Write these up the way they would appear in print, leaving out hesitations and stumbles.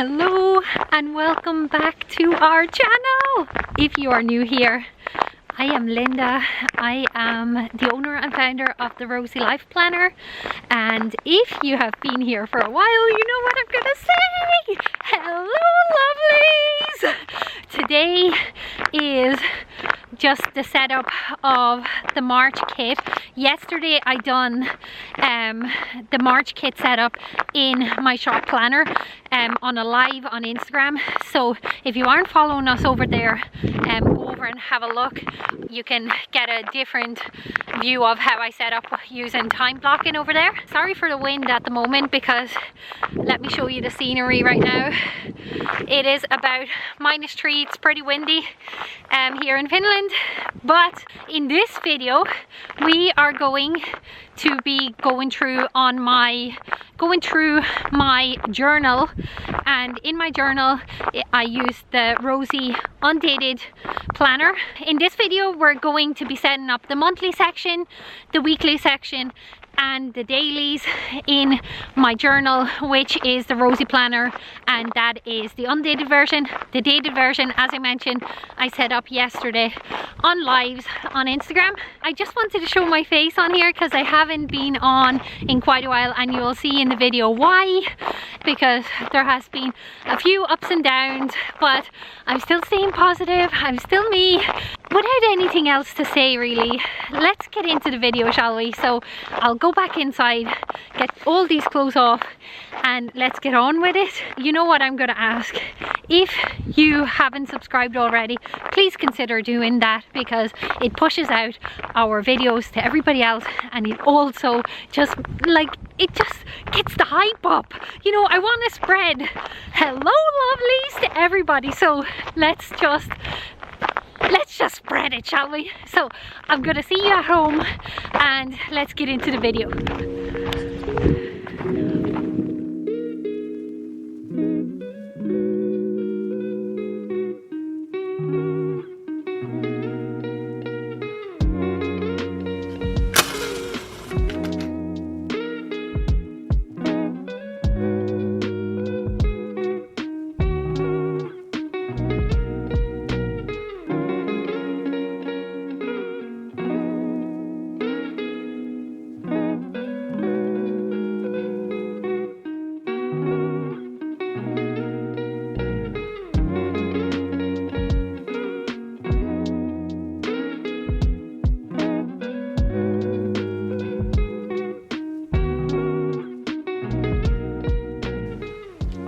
Hello and welcome back to our channel. If you are new here, I am Lynda. I am the owner and founder of the Rosey Life Planner, and if you have been here for a while, you know what I'm gonna say. Hello lovelies! Today is just the setup of the March kit. Yesterday I done the March kit setup in my shop planner on a live on Instagram. So if you aren't following us over there, go over and have a look. You can get a different view of how I set up using time blocking over there. Sorry for the wind at the moment, because let me show you the scenery right now. It is about -3. It's pretty windy here in Finland, but in this video we are going to be going through my journal, and in my journal I use the Rosey Undated planner. In this video we're going to be setting up the monthly section, the weekly section and the dailies in my journal, which is the Rosey planner, and that is the undated version. The dated version, as I mentioned, I set up yesterday on lives on Instagram. I just wanted to show my face on here because I haven't been on in quite a while, and you'll see in the video why, because there has been a few ups and downs, but I'm still staying positive. I'm still me. Without anything else to say really, let's get into the video, shall we? So I'll go back inside, get all these clothes off, and let's get on with it. You know what I'm gonna ask? If you haven't subscribed already, please consider doing that, because it pushes out our videos to everybody else, and it also just gets the hype up. You know, I want to spread hello lovelies to everybody, so let's just spread it, shall we? So I'm gonna see you at home, and let's get into the video.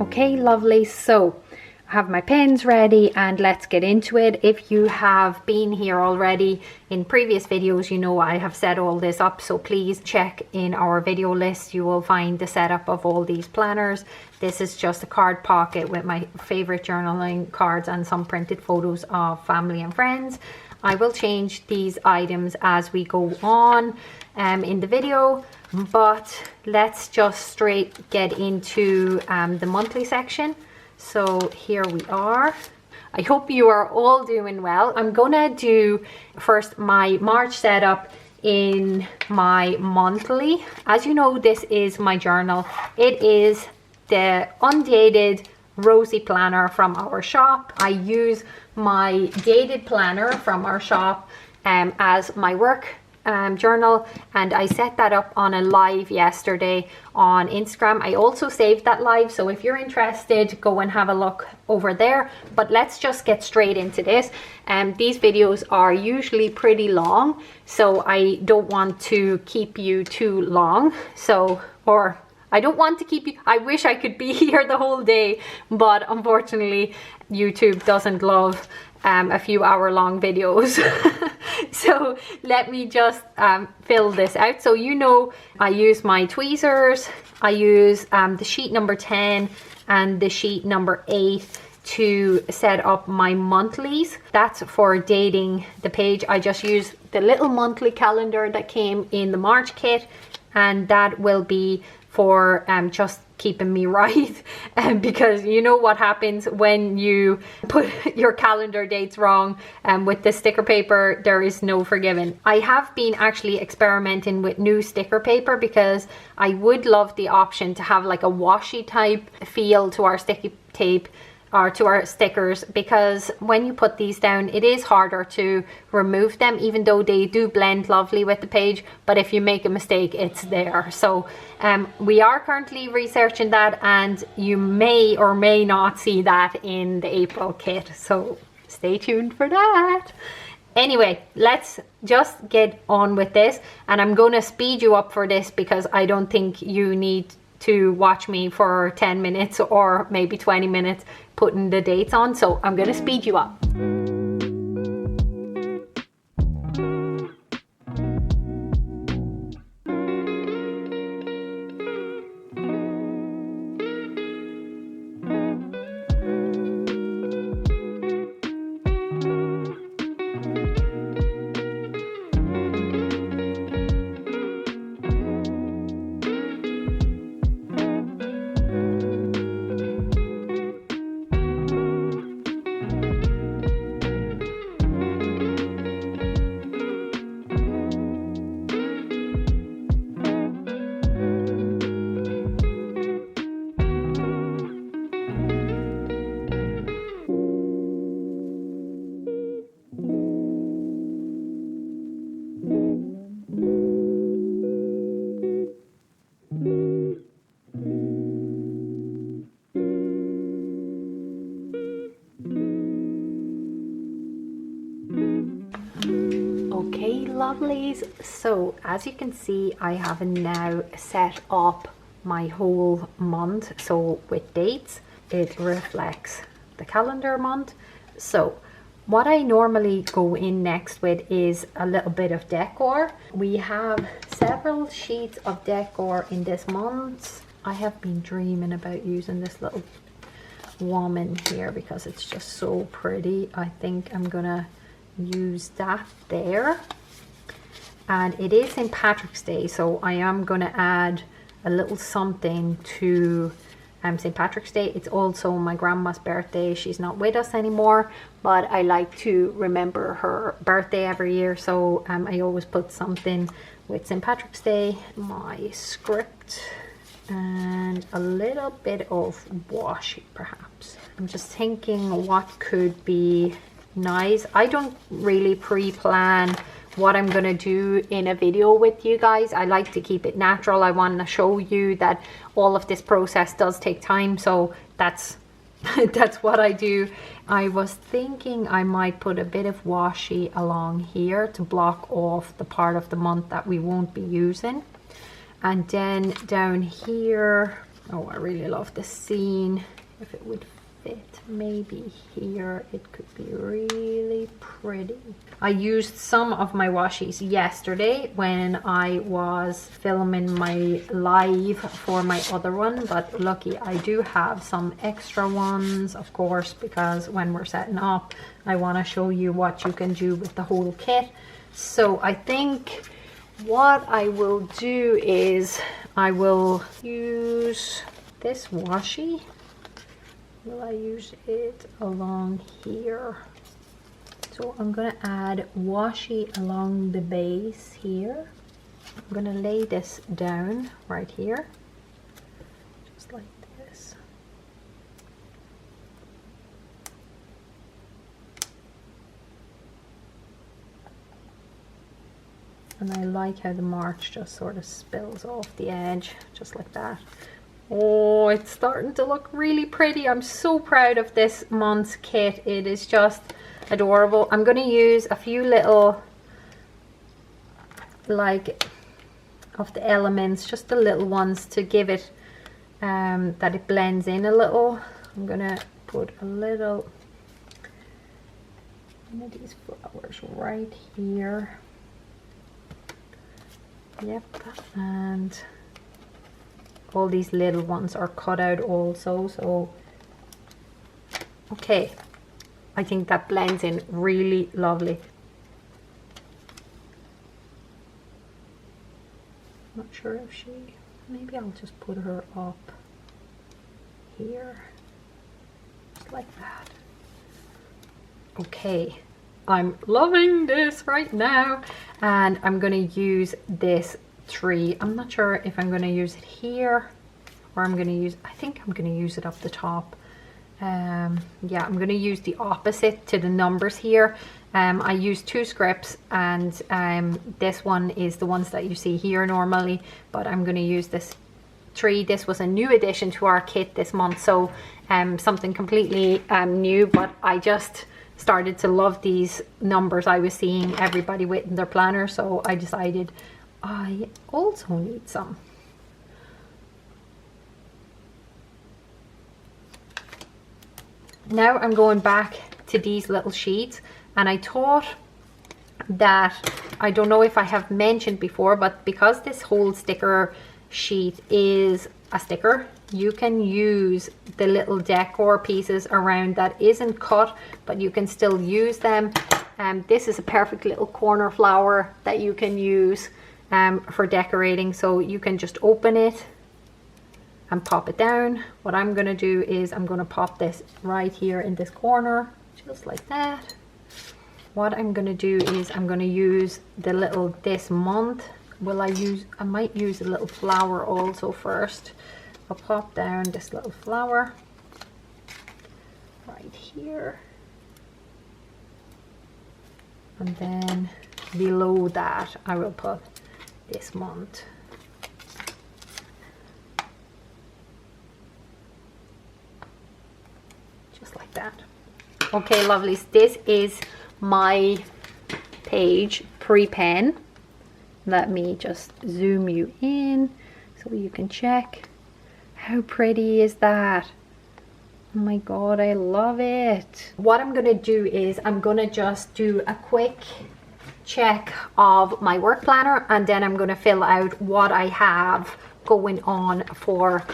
Okay lovely, so I have my pens ready and let's get into it. If you have been here already in previous videos, you know I have set all this up, so please check in our video list. You will find the setup of all these planners. This is just a card pocket with my favorite journaling cards and some printed photos of family and friends. I will change these items as we go on in the video, but let's just straight get into the monthly section. So here we are. I hope you are all doing well. I'm gonna do first my March setup in my monthly. As you know, this is my journal. It is the Undated Rosey planner from our shop. I use my dated planner from our shop as my work journal, and I set that up on a live yesterday on Instagram. I also saved that live, so if you're interested, go and have a look over there. But let's just get straight into this. These videos are usually pretty long, so I don't want to keep you too long. I don't want to keep you, I wish I could be here the whole day, but unfortunately YouTube doesn't love a few hour-long videos. So let me just fill this out. So you know I use my tweezers, I use the sheet number 10 and the sheet number 8 to set up my monthlies. That's for dating the page. I just use the little monthly calendar that came in the March kit, and that will be for just keeping me right. Because you know what happens when you put your calendar dates wrong, with the sticker paper, there is no forgiving. I have been actually experimenting with new sticker paper because I would love the option to have like a washi type feel to our sticky tape or to our stickers, because when you put these down it is harder to remove them, even though they do blend lovely with the page. But if you make a mistake, it's there. So we are currently researching that, and you may or may not see that in the April kit, so stay tuned for that. Anyway, let's just get on with this, and I'm going to speed you up for this because I don't think you need to watch me for 10 minutes or maybe 20 minutes putting the dates on, so I'm gonna speed you up. Okay, lovelies, so as you can see, I have now set up my whole month. So with dates, it reflects the calendar month. So what I normally go in next with is a little bit of decor. We have several sheets of decor in this month. I have been dreaming about using this little woman here because it's just so pretty. I think I'm gonna use that there. And it is St. Patrick's Day, so I am gonna add a little something to St. Patrick's Day. It's also my grandma's birthday. She's not with us anymore, but I like to remember her birthday every year, so I always put something with St. Patrick's Day. My script and a little bit of washi perhaps. I'm just thinking what could be nice. I don't really pre-plan what I'm gonna do in a video with you guys. I like to keep it natural. I want to show you that all of this process does take time, so that's that's what I do. I was thinking I might put a bit of washi along here to block off the part of the month that we won't be using. And then down here, oh, I really love the scene. If it would fit maybe here, it could be really pretty. I used some of my washies yesterday when I was filming my live for my other one, but lucky I do have some extra ones, of course, because when we're setting up, I want to show you what you can do with the whole kit. So I think what I will do is I will use this washi. Will I use it along here? So I'm gonna add washi along the base here. I'm gonna lay this down right here, just like this. And I like how the march just sort of spills off the edge, just like that. Oh, it's starting to look really pretty. I'm so proud of this month's kit. It is just adorable. I'm going to use a few little, like, of the elements, just the little ones to give it, that it blends in a little. I'm going to put a little one of these flowers right here. Yep, and all these little ones are cut out also, so okay, I think that blends in really lovely. Not sure if she Maybe I'll just put her up here, just like that. Okay, I'm loving this right now, and I'm gonna use this tree. I'm not sure if I'm gonna use it here or I'm gonna use, I think I'm gonna use it up the top. Yeah, I'm gonna use the opposite to the numbers here. I use 2 scripts, and this one is the ones that you see here normally, but I'm gonna use this tree. This was a new addition to our kit this month, so something completely new, but I just started to love these numbers I was seeing everybody with in their planner, so I decided I also need some. Now I'm going back to these little sheets, and I thought that, I don't know if I have mentioned before, but because this whole sticker sheet is a sticker, you can use the little decor pieces around that isn't cut, but you can still use them. This is a perfect little corner flower that you can use for decorating, so you can just open it and pop it down. What I'm going to do is I'm going to pop this right here in this corner, just like that. What I'm going to do is I'm going to use the little, this month, I might use a little flower also first. I'll pop down this little flower right here, and then below that I will put this month. Just like that. Okay, lovelies, this is my page pre-pen. Let me just zoom you in so you can check. How pretty is that? Oh my god, I love it. What I'm gonna do is I'm gonna just do a quick check of my work planner, and then I'm gonna fill out what I have going on for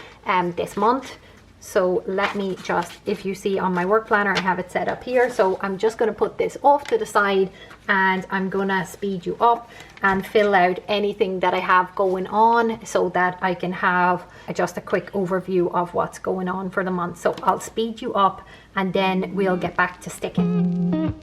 this month. So let me just, if you see on my work planner, I have it set up here. So I'm just going to put this off to the side, and I'm going to speed you up and fill out anything that I have going on so that I can have just a quick overview of what's going on for the month. So I'll speed you up, and then we'll get back to sticking.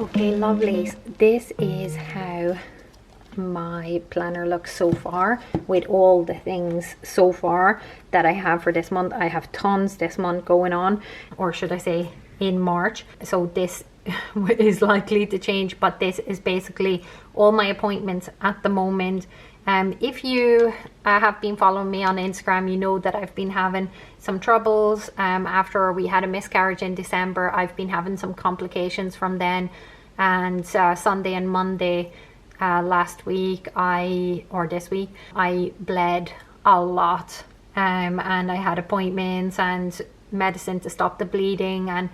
Okay, lovelies, this is how my planner looks so far with all the things so far that I have for this month. I have tons this month going on, or should I say in March. So this is likely to change, but this is basically all my appointments at the moment. If you have been following me on Instagram, you know that I've been having some troubles after we had a miscarriage in December. I've been having some complications from then, and Sunday and Monday last week this week I bled a lot, and I had appointments and medicine to stop the bleeding and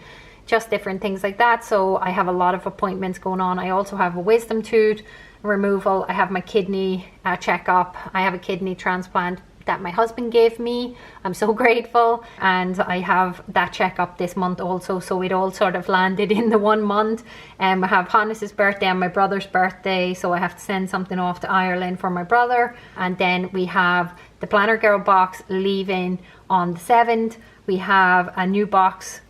just different things like that. So I have a lot of appointments going on. I also have a wisdom tooth removal. I have my kidney checkup. I have a kidney transplant that my husband gave me. I'm so grateful. And I have that checkup this month also. So it all sort of landed in the 1 month. I have Hannes's birthday and my brother's birthday. So I have to send something off to Ireland for my brother. And then we have the Planner Girl box leaving on the 7th. We have a new box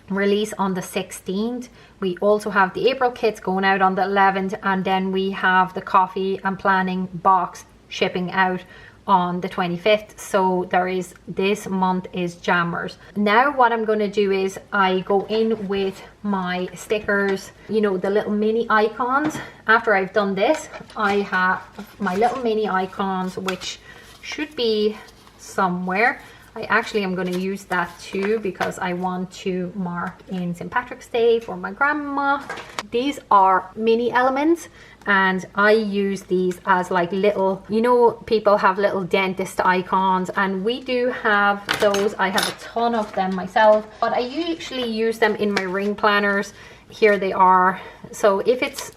release on the 16th. We also have the April kits going out on the 11th, and then we have the coffee and planning box shipping out on the 25th. So there is, this month is jammers. Now what I'm going to do is I go in with my stickers, you know, the little mini icons. After I've done this, I have my little mini icons, which should be somewhere. I actually am going to use that too because I want to mark in St. Patrick's Day for my grandma. These are mini elements and I use these as like little, you know, people have little dentist icons and we do have those. I have a ton of them myself, but I usually use them in my ring planners. Here they are. So if it's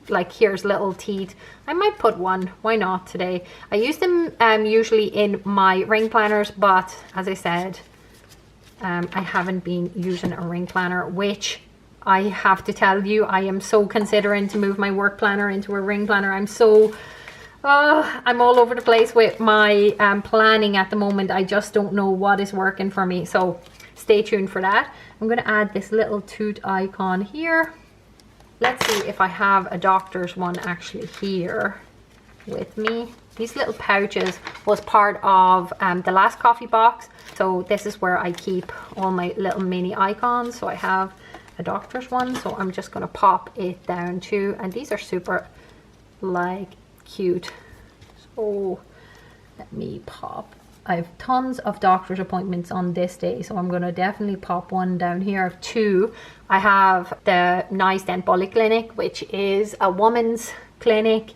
like, here's little teeth, I might put one, why not today. I use them usually in my ring planners, but as I said, I haven't been using a ring planner, which I have to tell you, I am so considering to move my work planner into a ring planner. I'm so I'm all over the place with my planning at the moment. I just don't know what is working for me, so stay tuned for that. I'm going to add this little tooth icon here. Let's see if I have a doctor's one actually here with me. These little pouches was part of the last coffee box. So this is where I keep all my little mini icons. So I have a doctor's one. So I'm just going to pop it down too. And these are super like cute. So let me pop. I have tons of doctor's appointments on this day, so I'm going to definitely pop one down here. I have two. I have the Nice Dent Polyclinic, which is a woman's clinic,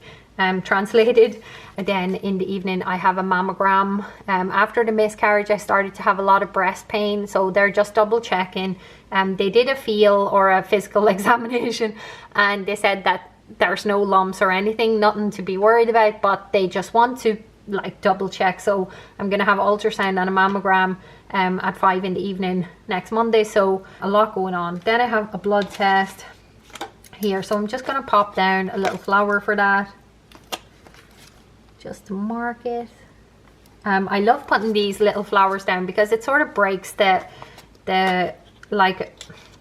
translated. And then in the evening I have a mammogram. After the miscarriage I started to have a lot of breast pain, so they're just double checking. They did a feel or a physical examination and they said that there's no lumps or anything, nothing to be worried about, but they just want to like double check. So I'm gonna have ultrasound and a mammogram at 5 in the evening next Monday, so a lot going on. Then I have a blood test here, so I'm just gonna pop down a little flower for that just to mark it. I love putting these little flowers down because it sort of breaks the like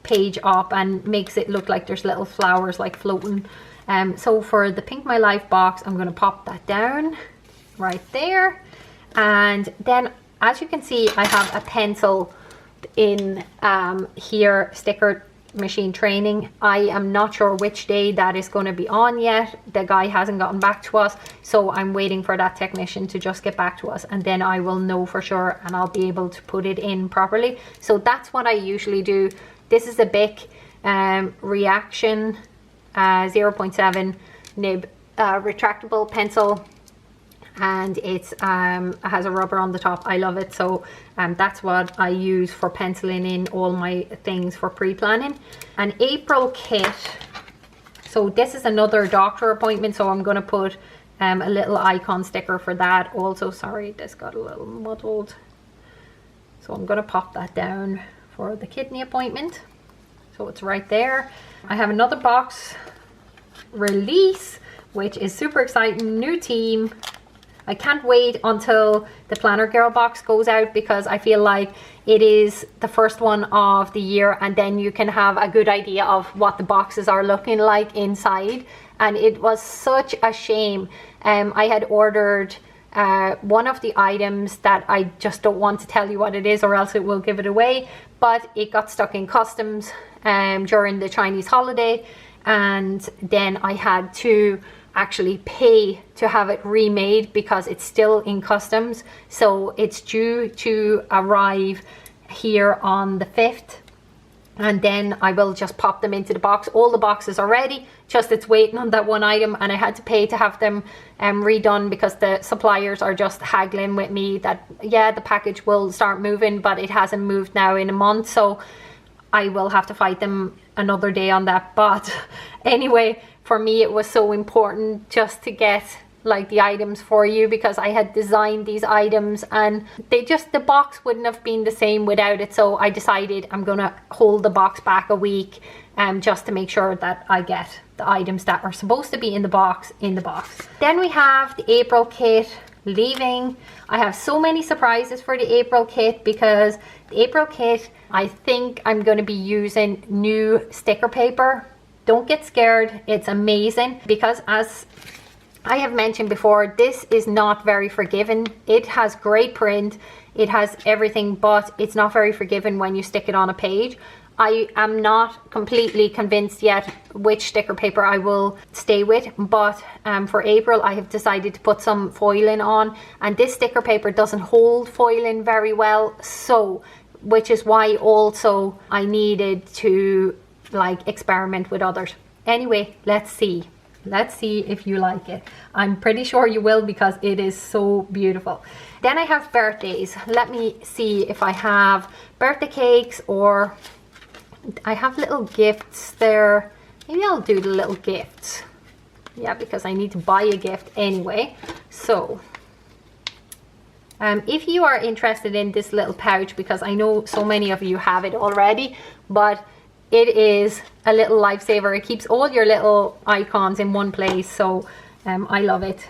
page up and makes it look like there's little flowers like floating. So for the Pink My Life box, I'm gonna pop that down right there. And then as you can see, I have a pencil in here, sticker machine training. I am not sure which day that is going to be on yet. The guy hasn't gotten back to us, so I'm waiting for that technician to just get back to us, and then I will know for sure and I'll be able to put it in properly. So that's what I usually do. This is a Bic Reaction 0.7 nib retractable pencil, and it's has a rubber on the top. I love it. So that's what I use for penciling in all my things for pre-planning. An April kit. So this is another doctor appointment, so I'm going to put a little icon sticker for that also. Sorry, this got a little muddled, so I'm going to pop that down for the kidney appointment, so it's right there. I have another box release, which is super exciting. New team. I can't wait until the Planner Girl box goes out, because I feel like it is the first one of the year, and then you can have a good idea of what the boxes are looking like inside. And it was such a shame. I had ordered one of the items that I just don't want to tell you what it is, or else it will give it away, but it got stuck in customs during the Chinese holiday, and then I had to actually pay to have it remade because it's still in customs. So it's due to arrive here on the 5th, and then I will just pop them into the box. All the boxes are ready, just it's waiting on that one item, and I had to pay to have them redone because the suppliers are just haggling with me that yeah, the package will start moving, but it hasn't moved now in a month, so I will have to fight them another day on that. But anyway, for me it was so important just to get like the items for you, because I had designed these items and they just, the box wouldn't have been the same without it. So I decided I'm gonna hold the box back a week just to make sure that I get the items that are supposed to be in the box in the box. Then we have the April kit leaving. I have so many surprises for the April kit, because the April kit, I think I'm going to be using new sticker paper. Don't get scared, it's amazing, because as I have mentioned before, this is not very forgiving. It has great print, it has everything, but it's not very forgiving when you stick it on a page. I am not completely convinced yet which sticker paper I will stay with, but for April I have decided to put some foiling on, and this sticker paper doesn't hold foiling very well, so which is why also I needed to like experiment with others. Anyway, let's see if you like it. I'm pretty sure you will, because it is so beautiful. Then I have birthdays. Let me see if I have birthday cakes, or I have little gifts there. Maybe I'll do the little gifts. Yeah, because I need to buy a gift anyway. So if you are interested in this little pouch, because I know so many of you have it already, but it is a little lifesaver. It keeps all your little icons in one place, so I love it.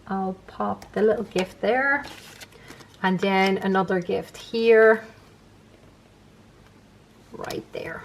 I'll pop the little gift there, and then another gift here, right there.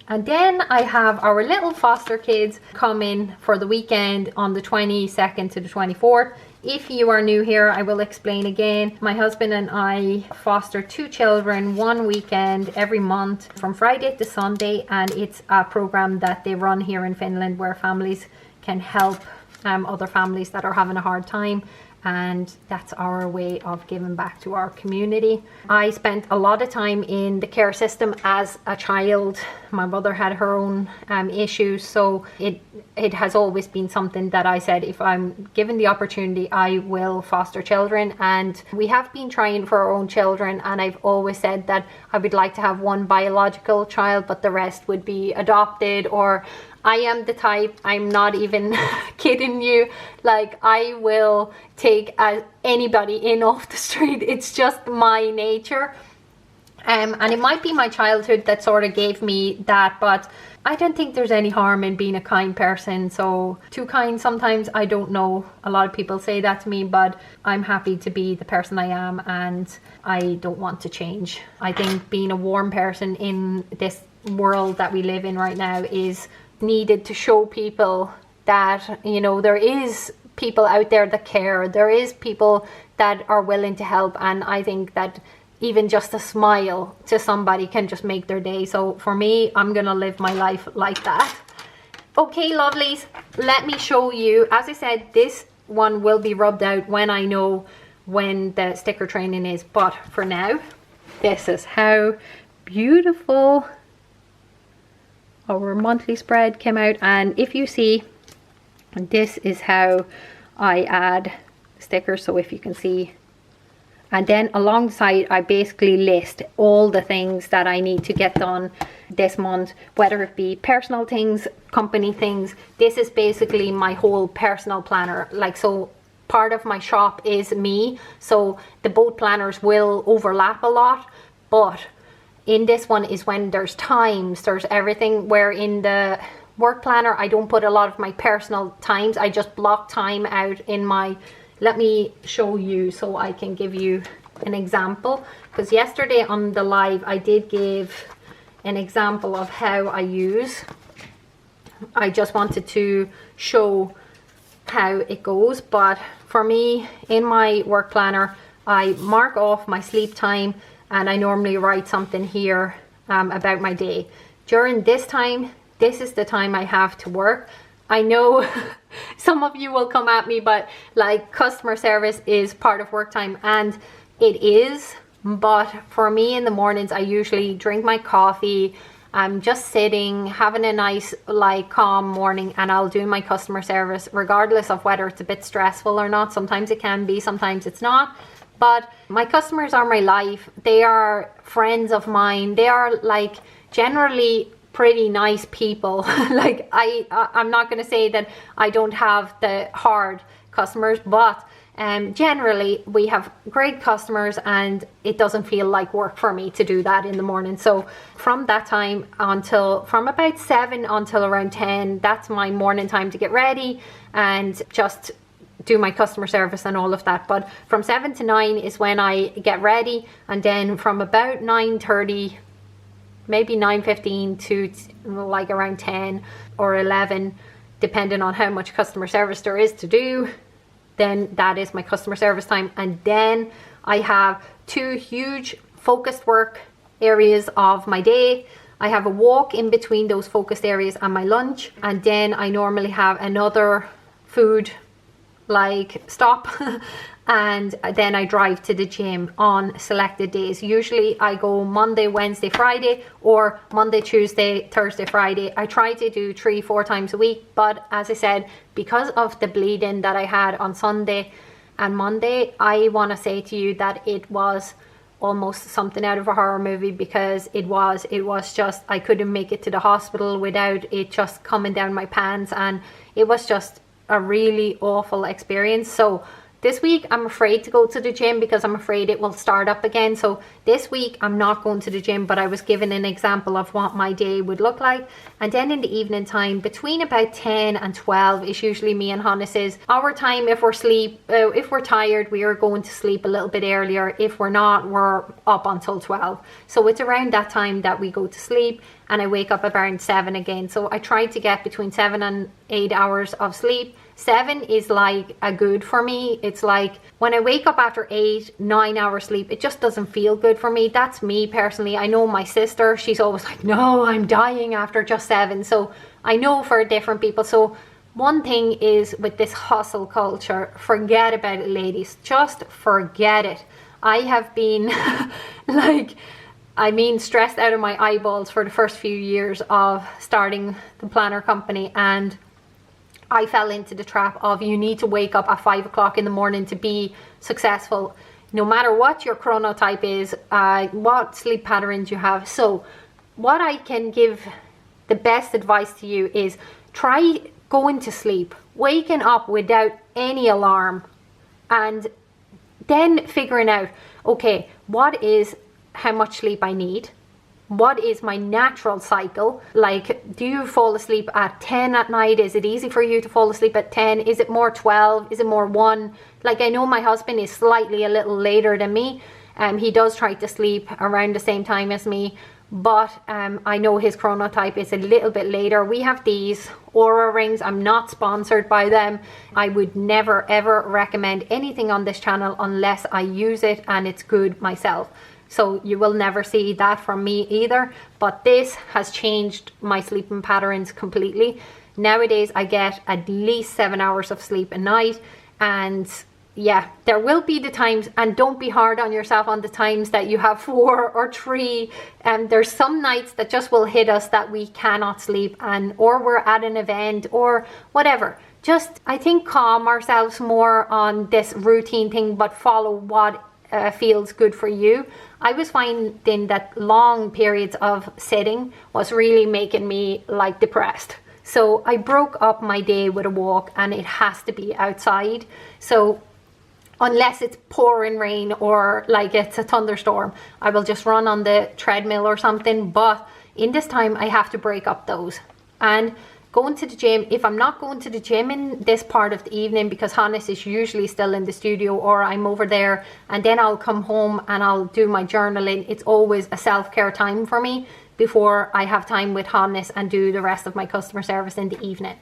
And then I have our little foster kids coming for the weekend on the 22nd to the 24th. If you are new here, I will explain again. My husband and I foster 2 children one weekend every month from Friday to Sunday, and it's a program that they run here in Finland where families can help other families that are having a hard time, and that's our way of giving back to our community. I spent a lot of time in the care system as a child. My mother had her own issues, so it has always been something that I said, if I'm given the opportunity, I will foster children. And we have been trying for our own children, and I've always said that I would like to have one biological child, but the rest would be adopted. Or I am the type, I'm not even kidding you, like I will take anybody in off the street. It's just my nature. And it might be my childhood that sort of gave me that, but I don't think there's any harm in being a kind person. So too kind sometimes, I don't know. A lot of people say that to me, but I'm happy to be the person I am, and I don't want to change. I think being a warm person in this world that we live in right now is needed to show people that, you know, there is people out there that care, there is people that are willing to help, and I think that even just a smile to somebody can just make their day. So for me, I'm gonna live my life like that. Okay, lovelies, let me show you. As I said, this one will be rubbed out when I know when the sticker training is, but for now, this is how beautiful our monthly spread came out. And if you see, this is how I add stickers, so if you can see. And then alongside, I basically list all the things that I need to get done this month, whether it be personal things, company things. This is basically my whole personal planner. Like, so part of my shop is me, so the both planners will overlap a lot, but in this one is when there's times, there's everything, where in the work planner I don't put a lot of my personal times. I just block time out in my, let me show you so I can give you an example, because yesterday on the live I did give an example of how I use. I just wanted to show how it goes, but for me in my work planner I mark off my sleep time, and I normally write something here about my day. During this time, this is the time I have to work. I know some of you will come at me, but like, customer service is part of work time, and it is, but for me in the mornings I usually drink my coffee, I'm just sitting having a nice like calm morning, and I'll do my customer service regardless of whether it's a bit stressful or not. Sometimes it can be, sometimes it's not. But my customers are my life. They are friends of mine. They are like generally pretty nice people. Like I'm not going to say that I don't have the hard customers, but generally we have great customers, and it doesn't feel like work for me to do that in the morning. So from that time until, from about 7 until around 10, that's my morning time to get ready and just do my customer service and all of that. But from 7 to 9 is when I get ready, and then from about 9:30, maybe 9:15 to like around 10 or 11, depending on how much customer service there is to do, then that is my customer service time. And then I have 2 huge focused work areas of my day. I have a walk in between those focused areas and my lunch, and then I normally have another food like stop and then I drive to the gym on selected days. Usually I go Monday, Wednesday, Friday, or Monday, Tuesday, Thursday, Friday. I try to do 3-4 times a week, but as I said, because of the bleeding that I had on Sunday and Monday, I want to say to you that it was almost something out of a horror movie, because it was just, I couldn't make it to the hospital without it just coming down my pants, and it was just a really awful experience. So this week I'm afraid to go to the gym because I'm afraid it will start up again. So this week I'm not going to the gym, but I was given an example of what my day would look like. And then in the evening time, between about 10 and 12 is usually me and Hannes's our time. If we're tired, we are going to sleep a little bit earlier. If we're not, we're up until 12. So it's around that time that we go to sleep, and I wake up around 7 again. So I try to get between 7 and 8 hours of sleep. 7 is like a good for me. It's like when I wake up after 8-9 hours sleep, it just doesn't feel good for me. That's me personally. I know my sister, she's always like, no, I'm dying after just 7. So I know for different people. So one thing is with this hustle culture, forget about it, ladies. Just forget it. I have been stressed out of my eyeballs for the first few years of starting the planner company, and I fell into the trap of you need to wake up at 5 o'clock in the morning to be successful, no matter what your chronotype is, what sleep patterns you have. So what I can give the best advice to you is try going to sleep, waking up without any alarm, and then figuring out, okay, what is how much sleep I need? What is my natural cycle? Like, do you fall asleep at 10 at night? Is it easy for you to fall asleep at 10? Is it more 12? Is it more 1? Like, I know my husband is slightly a little later than me. He does try to sleep around the same time as me, but I know his chronotype is a little bit later. We have these Aura rings. I'm not sponsored by them. I would never ever recommend anything on this channel unless I use it and it's good myself. So you will never see that from me either, but this has changed my sleeping patterns completely. Nowadays I get at least 7 hours of sleep a night, and yeah, there will be the times, and don't be hard on yourself on the times that you have 4 or 3. There's some nights that just will hit us that we cannot sleep, or we're at an event or whatever. Just, I think, calm ourselves more on this routine thing, but follow what feels good for you. I was finding that long periods of sitting was really making me like depressed. So I broke up my day with a walk, and it has to be outside. So unless it's pouring rain or like it's a thunderstorm, I will just run on the treadmill or something. But in this time I have to break up those. And going to the gym, if I'm not going to the gym in this part of the evening, because Hannes is usually still in the studio or I'm over there, and then I'll come home and I'll do my journaling. It's always a self-care time for me before I have time with Hannes and do the rest of my customer service in the evening.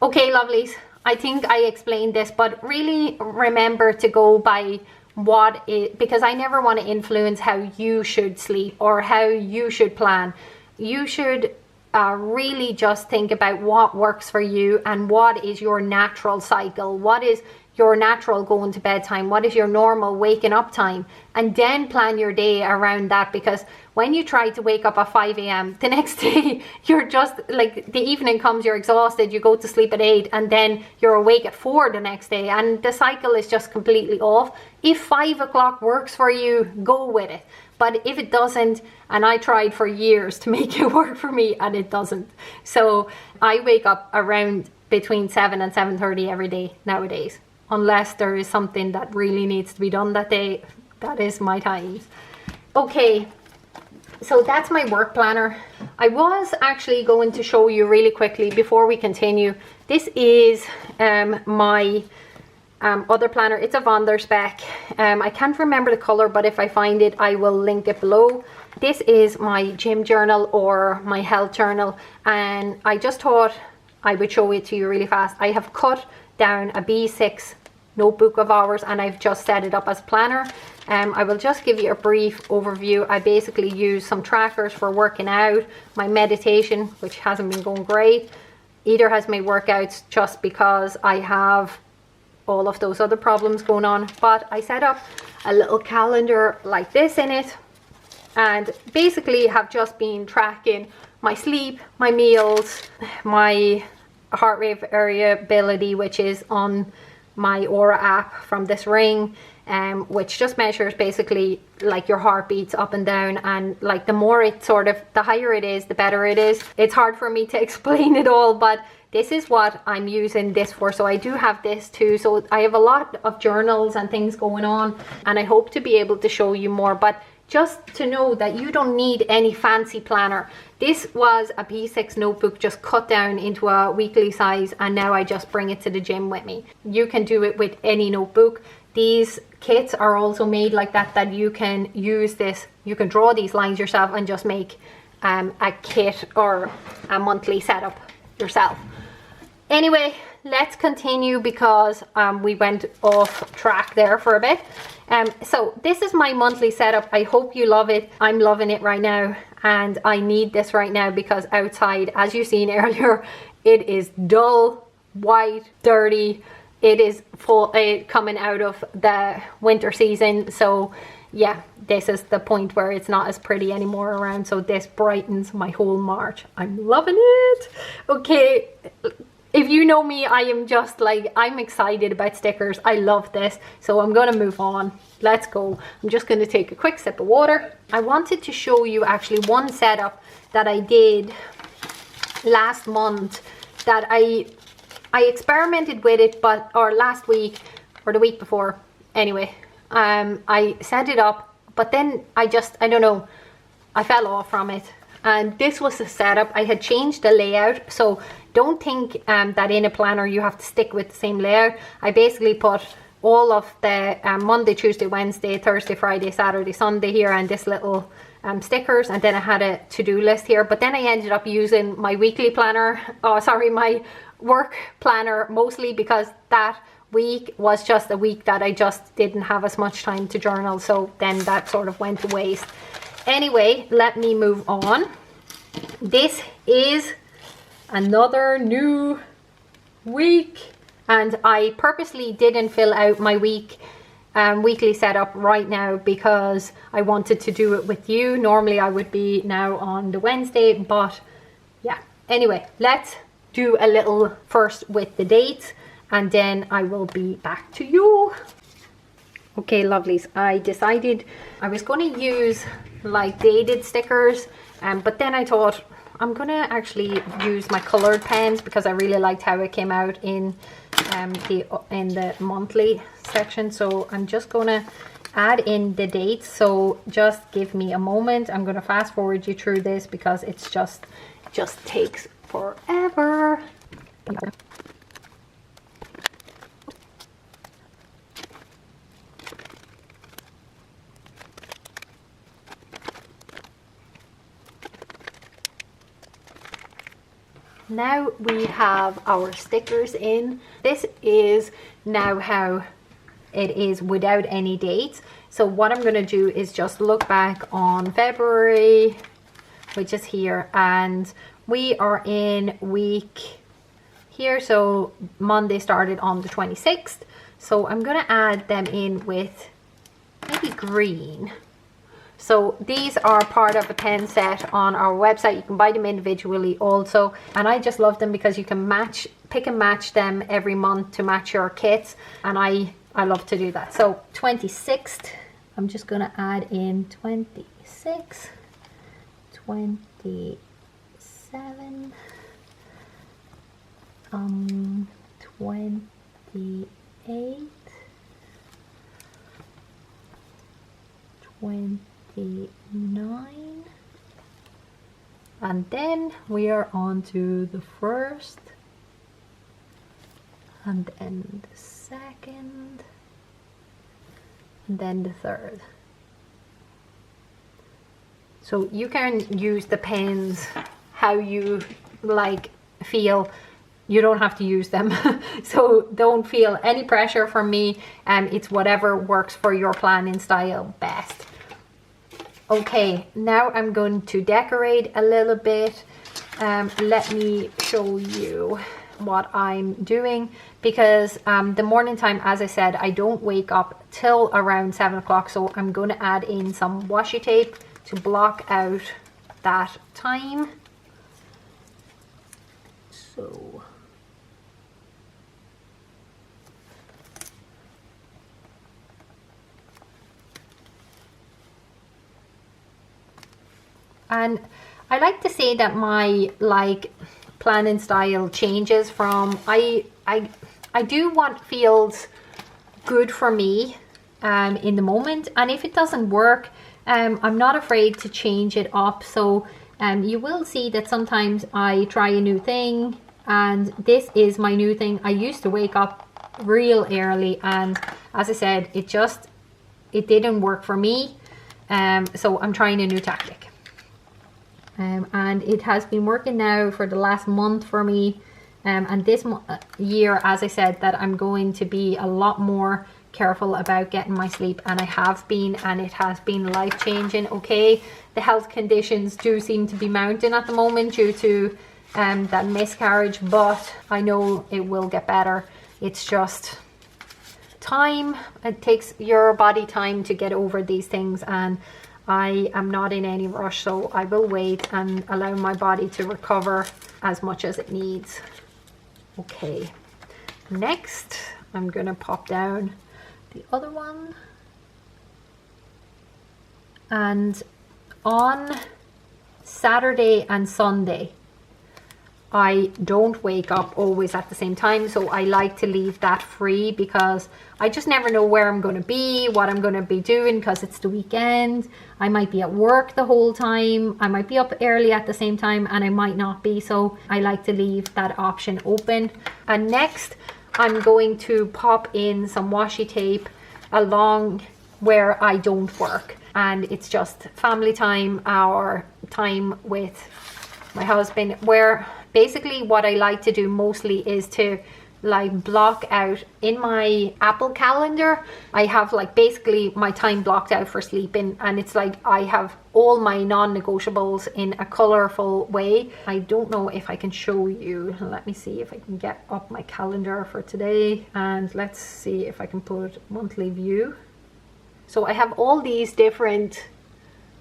Okay, lovelies, I think I explained this, but really remember to go by what it, because I never want to influence how you should sleep or how you should plan. You should really just think about what works for you and what is your natural cycle, what is your natural going to bed time, what is your normal waking up time, and then plan your day around that. Because when you try to wake up at 5 a.m. the next day, you're just like, the evening comes, you're exhausted, you go to sleep at 8 and then you're awake at 4 the next day, and the cycle is just completely off. If 5 o'clock works for you, go with it. But if it doesn't, and I tried for years to make it work for me and it doesn't. So I wake up around between 7 and 7:30 every day nowadays. Unless there is something that really needs to be done that day, that is my times. Okay, so that's my work planner. I was actually going to show you really quickly before we continue. This is my other planner. It's a Von der Spec. I can't remember the color, but if I find it, I will link it below. This is my gym journal or my health journal, and I just thought I would show it to you really fast. I have cut down a B6 notebook of ours and I've just set it up as a planner. I will just give you a brief overview. I basically use some trackers for working out, my meditation, which hasn't been going great. Either has my workouts just because I have all of those other problems going on. But I set up a little calendar like this in it, and basically have just been tracking my sleep, my meals, my heart rate variability, which is on my Awww app from this ring, which just measures basically like your heartbeats up and down, and like the more it sort of, the higher it is, the better it is. It's hard for me to explain it all, but this is what I'm using this for. So I do have this too. So I have a lot of journals and things going on, and I hope to be able to show you more. But just to know that you don't need any fancy planner. This was a B6 notebook just cut down into a weekly size, and now I just bring it to the gym with me. You can do it with any notebook. These kits are also made like that, that you can use this, you can draw these lines yourself and just make a kit or a monthly setup yourself. Anyway, let's continue because we went off track there for a bit. So this is my monthly setup. I hope you love it. I'm loving it right now, and I need this right now because outside, as you seen earlier, it is dull, white, dirty. It is full, coming out of the winter season. So yeah, this is the point where it's not as pretty anymore around. So this brightens my whole March. I'm loving it. Okay. If you know me, I am just like, I'm excited about stickers. I love this. So I'm going to move on. Let's go. I'm just going to take a quick sip of water. I wanted to show you actually one setup that I did last month that I experimented with it, or last week or the week before. Anyway, I set it up, but then I don't know, I fell off from it. And this was the setup. I had changed the layout, so don't think that in a planner you have to stick with the same layout. I basically put all of the Monday, Tuesday, Wednesday, Thursday, Friday, Saturday, Sunday here, and this little stickers, and then I had a to-do list here. But then I ended up using my weekly planner, my work planner mostly, because that week was just a week that I just didn't have as much time to journal, so then that sort of went to waste. Anyway, let me move on. This is another new week, and I purposely didn't fill out my weekly setup right now because I wanted to do it with you. Normally I would be now on the Wednesday, but yeah. Anyway, let's do a little first with the dates, and then I will be back to you. Okay, lovelies, I decided I was going to use like dated stickers, but then I thought I'm going to actually use my colored pens because I really liked how it came out in the monthly section. So I'm just going to add in the dates, so just give me a moment. I'm going to fast forward you through this because it's just takes forever. Now we have our stickers in. This is now how it is without any dates. So what I'm going to do is just look back on February, which is here, and we are in week here. So Monday started on the 26th. So I'm going to add them in with maybe green. So these are part of a pen set on our website. You can buy them individually also. And I just love them because you can pick and match them every month to match your kits. And I love to do that. So 26th, I'm just going to add in 26, 27, 28, 29, and then we are on to the first, and then the second, and then the third. So you can use the pens how you like feel. you don't have to use them. So don't feel any pressure from me. It's whatever works for your planning style best. Okay, now I'm going to decorate a little bit. Let me show you what I'm doing, because the morning time, as I said, I don't wake up till around 7 o'clock, so I'm going to add in some washi tape to block out that time. So and I like to say that my planning style changes from I do what feels good for me in the moment, and if it doesn't work, I'm not afraid to change it up. So you will see that sometimes I try a new thing, and this is my new thing. I used to wake up real early, and as I said, it didn't work for me. So I'm trying a new tactic. And it has been working now for the last month for me, and this year, as I said, that I'm going to be a lot more careful about getting my sleep, and I have been, and it has been life-changing. Okay, the health conditions do seem to be mounting at the moment due to that miscarriage, but I know it will get better. It's just time. It takes your body time to get over these things, and I am not in any rush, so I will wait and allow my body to recover as much as it needs. Okay, next I'm gonna pop down the other one, and on Saturday and Sunday I don't wake up always at the same time, so I like to leave that free, because I just never know where I'm going to be, what I'm going to be doing, because it's the weekend. I might be at work the whole time, I might be up early at the same time, and I might not be, so I like to leave that option open. And next I'm going to pop in some washi tape along where I don't work, and it's just family time, our time with my husband, where basically what I like to do mostly is to block out in my Apple calendar. I have basically my time blocked out for sleeping, and it's I have all my non-negotiables in a colorful way. I don't know if I can show you. Let me see if I can get up my calendar for today, and let's see if I can put monthly view. So I have all these different,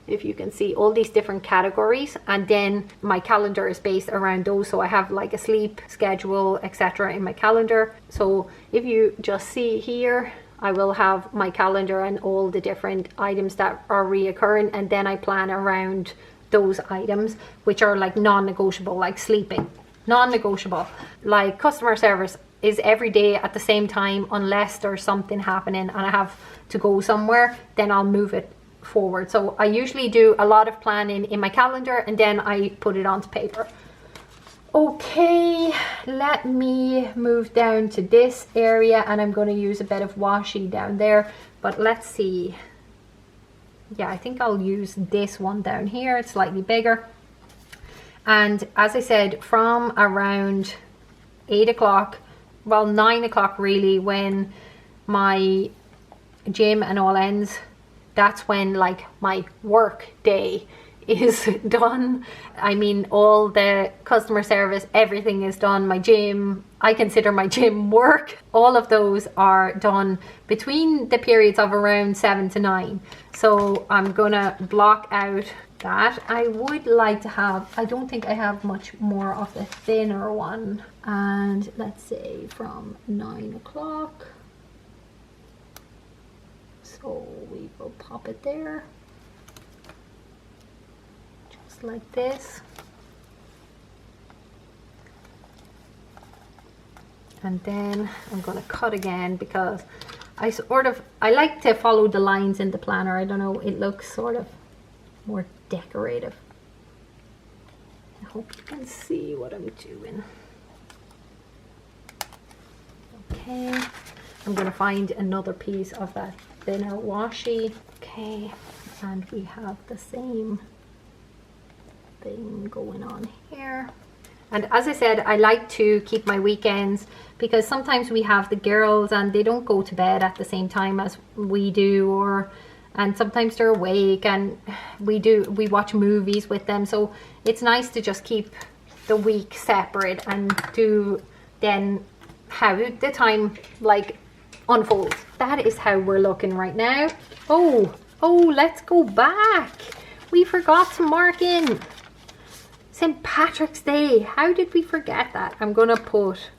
if you can see, all these different categories, and then my calendar is based around those. So I have a sleep schedule, etc. in my calendar. So if you just see here, I will have my calendar and all the different items that are reoccurring, and then I plan around those items which are non-negotiable, like sleeping, non-negotiable, like customer service is every day at the same time unless there's something happening and I have to go somewhere, then I'll move it forward. So I usually do a lot of planning in my calendar, and then I put it onto paper. Okay, let me move down to this area, and I'm going to use a bit of washi down there, but let's see. Yeah, I think I'll use this one down here. It's slightly bigger, and as I said, from around 8 o'clock, well 9 o'clock really, when my gym and all ends, that's when my work day is done. I mean, all the customer service, everything is done. My gym, I consider my gym work. All of those are done between the periods of around 7 to 9. So I'm gonna block out that. I would like to have, I don't think I have much more of the thinner one. And let's say from 9 o'clock. So we will pop it there, just like this. And then I'm going to cut again, because I like to follow the lines in the planner. I don't know, it looks sort of more decorative. I hope you can see what I'm doing. Okay, I'm going to find another piece of that thinner washi. Okay, and we have the same thing going on here. And as I said, I like to keep my weekends, because sometimes we have the girls and they don't go to bed at the same time as we do, and sometimes they're awake and we watch movies with them. So it's nice to just keep the week separate and do then how the time like unfolds. That is how we're looking right now. Oh, let's go back. We forgot to mark in St. Patrick's Day. How did we forget that? I'm gonna put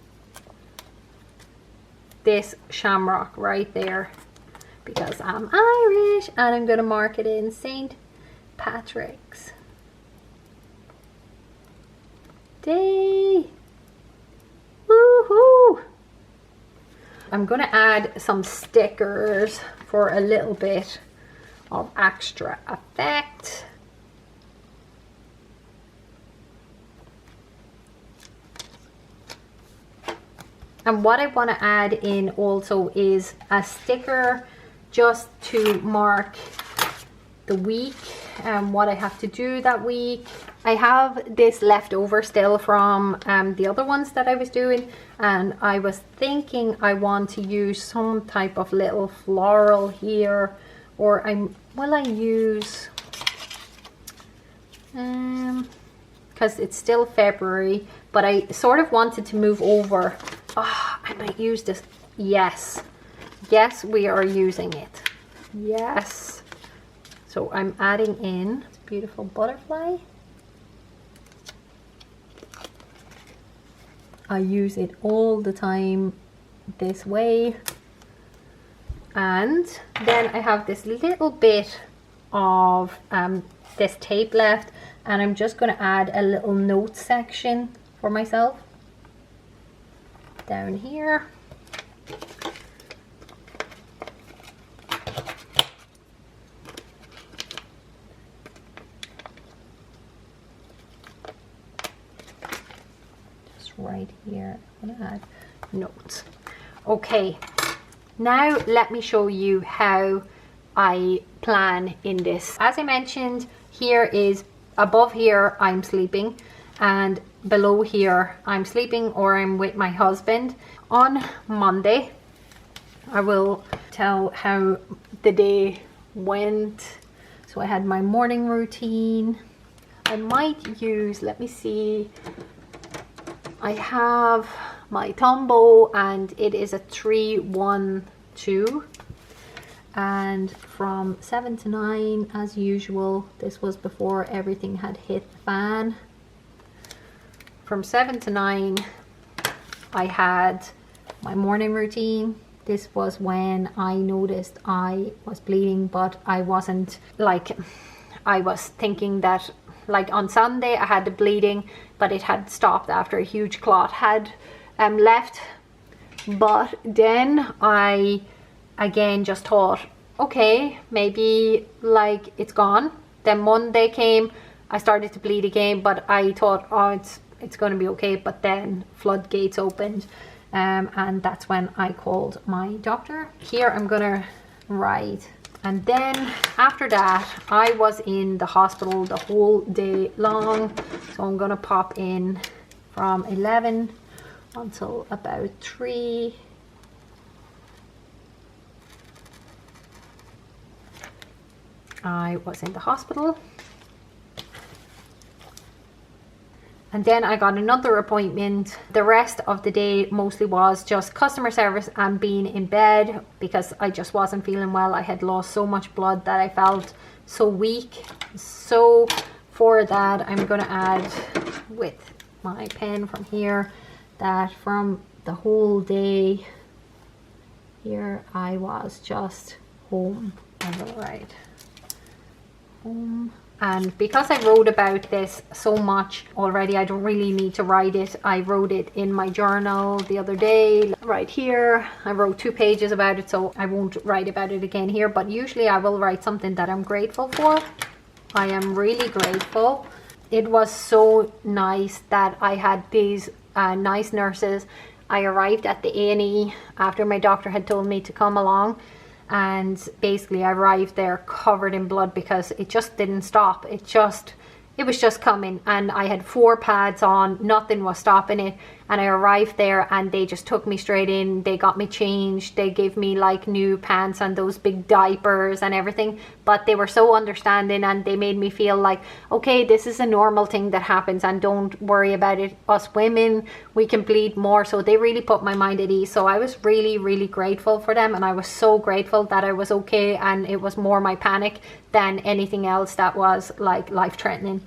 this shamrock right there because I'm Irish, and I'm gonna mark it in St. Patrick's Day. Woohoo! I'm gonna add some stickers for a little bit of extra effect. And what I want to add in also is a sticker just to mark the week and what I have to do that week. I have this left over still from the other ones that I was doing, and I was thinking I want to use some type of little floral here, or will I use because it's still February, but I sort of wanted to move over. I might use this. Yes, we are using it. Yes. So I'm adding in this beautiful butterfly. I use it all the time this way. And then I have this little bit of this tape left, and I'm just going to add a little note section for myself down here. Just right here, I'm going to add notes. Okay, now let me show you how I plan in this. As I mentioned, here is above here I'm sleeping, and below here I'm sleeping or I'm with my husband. On Monday I will tell how the day went. So I had my morning routine. I might use, let me see, I have my Tombow and it is a 3-1-2, and from 7 to 9 as usual. This was before everything had hit the fan. From 7 to 9 I had my morning routine. This was when I noticed I was bleeding, but I wasn't, like, I was thinking that like on Sunday I had the bleeding, but it had stopped after a huge clot had left. But then I again just thought, okay, maybe like it's gone. Then Monday came, I started to bleed again, but I thought, oh, it's going to be okay. But then floodgates opened, and that's when I called my doctor. Here I'm gonna write. And then after that I was in the hospital the whole day long, so I'm gonna pop in from 11 until about 3. I was in the hospital, and then I got another appointment. The rest of the day mostly was just customer service and being in bed because I just wasn't feeling well. I had lost so much blood that I felt so weak. So for that I'm going to add with my pen from here that from the whole day here I was just home. I will write home. And because I wrote about this so much already, I don't really need to write it. I wrote it in my journal the other day, right here. I wrote 2 pages about it, so I won't write about it again here. But usually I will write something that I'm grateful for. I am really grateful. It was so nice that I had these nice nurses. I arrived at the A&E after my doctor had told me to come along. And basically I arrived there covered in blood because it just didn't stop. It just it was just coming, and I had 4 pads on, nothing was stopping it. And I arrived there and they just took me straight in. They got me changed, they gave me like new pants and those big diapers and everything, but they were so understanding, and they made me feel like, okay, this is a normal thing that happens and don't worry about it, us women, we can bleed more. So they really put my mind at ease. So I was really grateful for them, and I was so grateful that I was okay, and it was more my panic than anything else that was like life-threatening.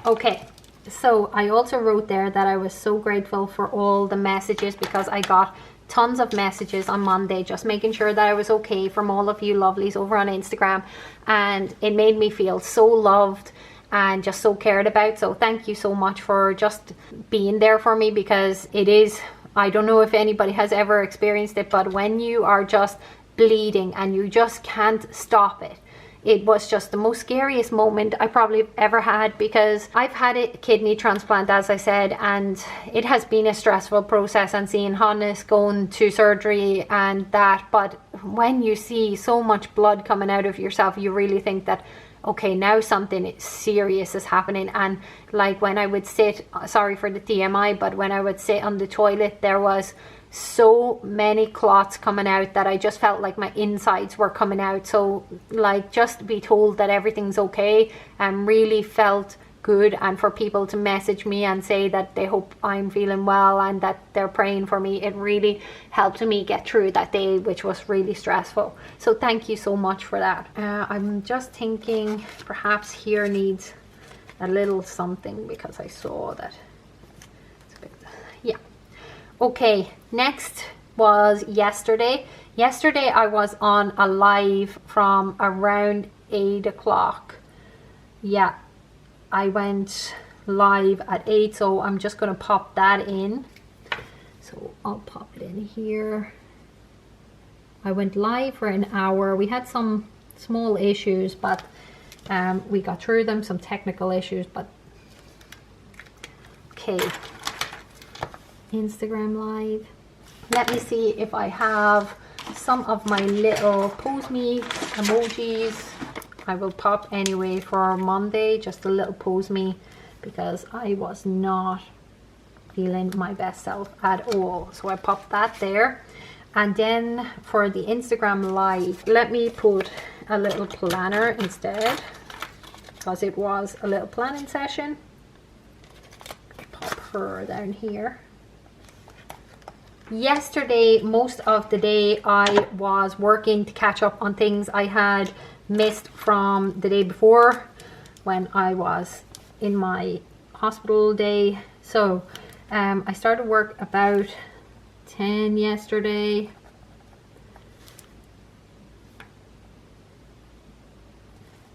Okay, so I also wrote there that I was so grateful for all the messages, because I got tons of messages on Monday just making sure that I was okay from all of you lovelies over on Instagram, and it made me feel so loved and just so cared about. So thank you so much for just being there for me, because it is, I don't know if anybody has ever experienced it, but when you are just bleeding and you just can't stop it, it was just the most scariest moment I probably ever had, because I've had a kidney transplant, as I said, and it has been a stressful process, and seeing Hannes going to surgery and that. But when you see so much blood coming out of yourself, you really think that, okay, now something serious is happening. And like when I would sit, sorry for the TMI, but when I would sit on the toilet, there was so many clots coming out that I just felt like my insides were coming out. So like, just to be told that everything's okay, and really felt good, and for people to message me and say that they hope I'm feeling well and that they're praying for me, it really helped me get through that day, which was really stressful. So thank you so much for that. I'm just thinking perhaps here needs a little something, because I saw that it's a bit, yeah. Okay, next was yesterday. Yesterday I was on a live from around 8 o'clock. Yeah, I went live at 8, so I'm just going to pop that in. So I'll pop it in here. I went live for an hour. We had some small issues, but we got through them, some technical issues, but okay. Instagram live. Let me see if I have some of my little pose me emojis. I will pop anyway for Monday, just a little pose me, because I was not feeling my best self at all. So I popped that there. And then for the Instagram live, let me put a little planner instead, because it was a little planning session. Pop her down here. Yesterday, most of the day, I was working to catch up on things I had missed from the day before when I was in my hospital day. So I started work about 10 yesterday.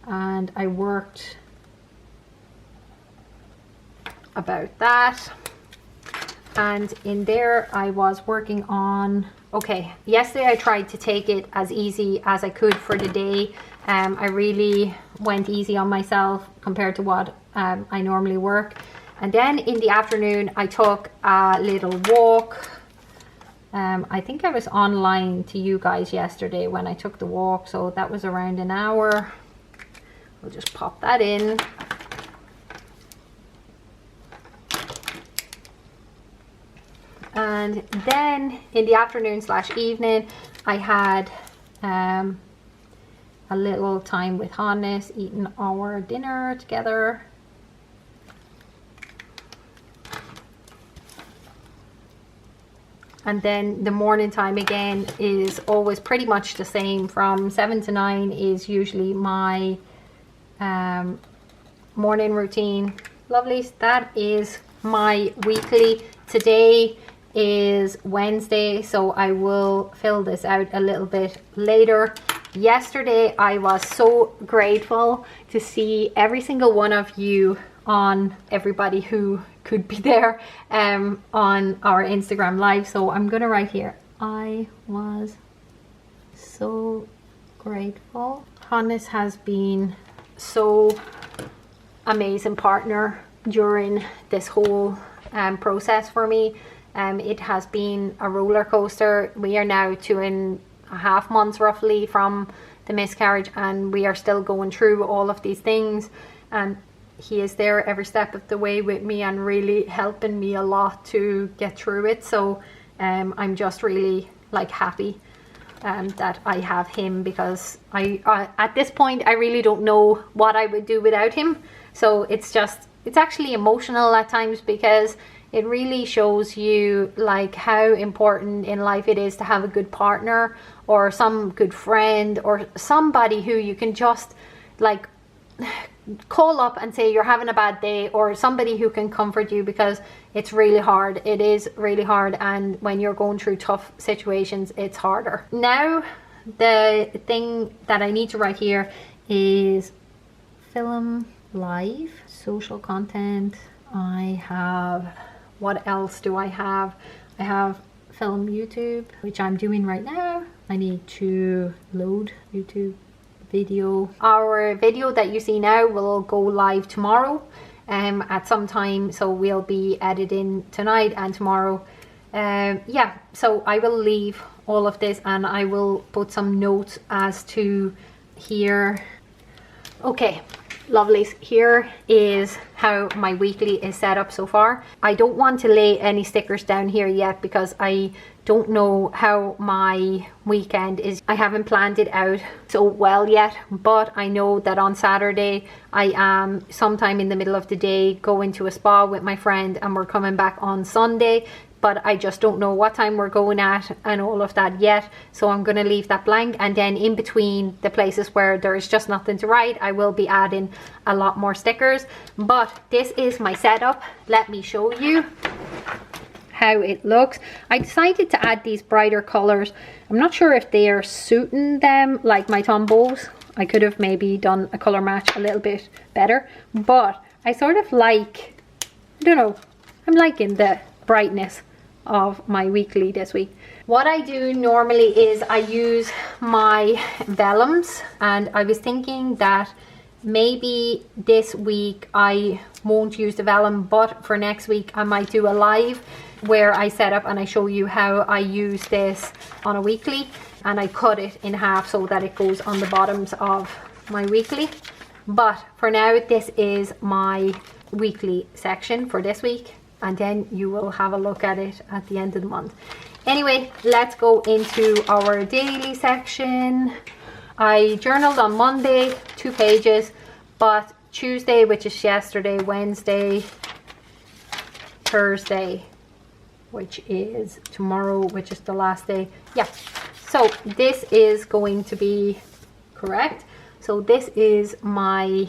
And I worked about that. And in there I was working on, okay, yesterday I tried to take it as easy as I could for the day. I really went easy on myself compared to what I normally work. And then in the afternoon I took a little walk. I think I was online to you guys yesterday when I took the walk, so that was around an hour. We'll just pop that in. And then in the afternoon / evening, I had a little time with Hannes, eating our dinner together. And then the morning time again is always pretty much the same. From 7 to 9 is usually my morning routine. Lovelies, that is my weekly. Today is Wednesday, so I will fill this out a little bit later. Yesterday I was so grateful to see every single one of you on, everybody who could be there on our Instagram live. So I'm gonna write here, I was so grateful. Hannes has been so amazing partner during this whole process for me. It has been a roller coaster. We are now 2.5 3.5 months roughly from the miscarriage, and we are still going through all of these things, and he is there every step of the way with me and really helping me a lot to get through it. So I'm just really like happy that I have him, because I at this point I really don't know what I would do without him. So it's actually emotional at times, because it really shows you like how important in life it is to have a good partner, or some good friend, or somebody who you can just like call up and say you're having a bad day, or somebody who can comfort you, because it's really hard. It is really hard, and when you're going through tough situations, it's harder. Now the thing that I need to write here is film live, social content. I have, what else do I have? I have film YouTube, which I'm doing right now. I need to load YouTube video. Our video that you see now will go live tomorrow at some time, so we'll be editing tonight and tomorrow. Yeah, so I will leave all of this, and I will put some notes as to here. Okay, lovelies, here is how my weekly is set up so far. I don't want to lay any stickers down here yet, because I don't know how my weekend is. I haven't planned it out so well yet, but I know that on Saturday I am sometime in the middle of the day going to a spa with my friend, and we're coming back on Sunday, but I just don't know what time we're going at and all of that yet. So I'm going to leave that blank, and then in between the places where there is just nothing to write, I will be adding a lot more stickers. But this is my setup. Let me show you how it looks. I decided to add these brighter colors. I'm not sure if they are suiting them, like my Tombows. I could have maybe done a color match a little bit better, but I sort of like, I don't know, I'm liking the brightness of my weekly this week. What I do normally is I use my vellums, and I was thinking that maybe this week I won't use the vellum, but for next week I might do a live where I set up and I show you how I use this on a weekly, and I cut it in half so that it goes on the bottoms of my weekly. But for now, this is my weekly section for this week, and then you will have a look at it at the end of the month. Anyway, let's go into our daily section. I journaled on Monday 2 pages, but Tuesday, which is yesterday, Wednesday, Thursday, which is tomorrow, which is the last day. Yeah, so this is going to be correct. So this is my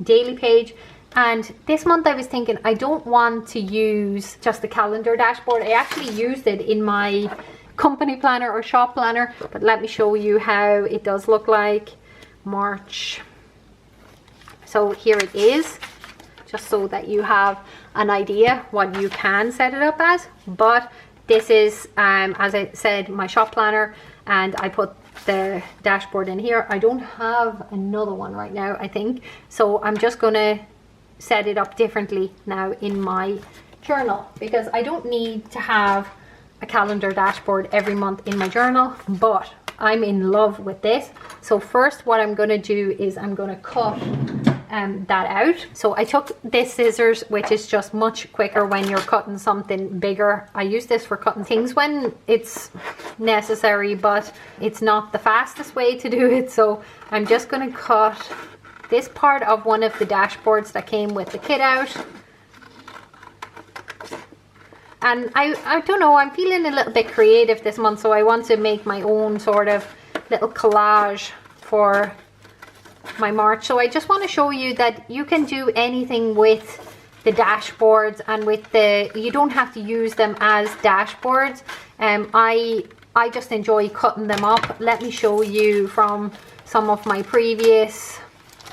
daily page. And this month I was thinking I don't want to use just the calendar dashboard. I actually used it in my company planner or shop planner, but let me show you how it does look like. March. So here it is, just so that you have an idea what you can set it up as. But this is, as I said, my shop planner, and I put the dashboard in here. I don't have another one right now, I think, so I'm just gonna set it up differently now in my journal, because I don't need to have a calendar dashboard every month in my journal, but I'm in love with this. So first what I'm going to do is I'm going to cut that out. So I took this scissors, which is just much quicker when you're cutting something bigger. I use this for cutting things when it's necessary, but it's not the fastest way to do it. So I'm just going to cut this part of one of the dashboards that came with the kit out. And I don't know, I'm feeling a little bit creative this month, so I want to make my own sort of little collage for my March. So I just want to show you that you can do anything with the dashboards, and with the, you don't have to use them as dashboards. I just enjoy cutting them up. Let me show you from some of my previous,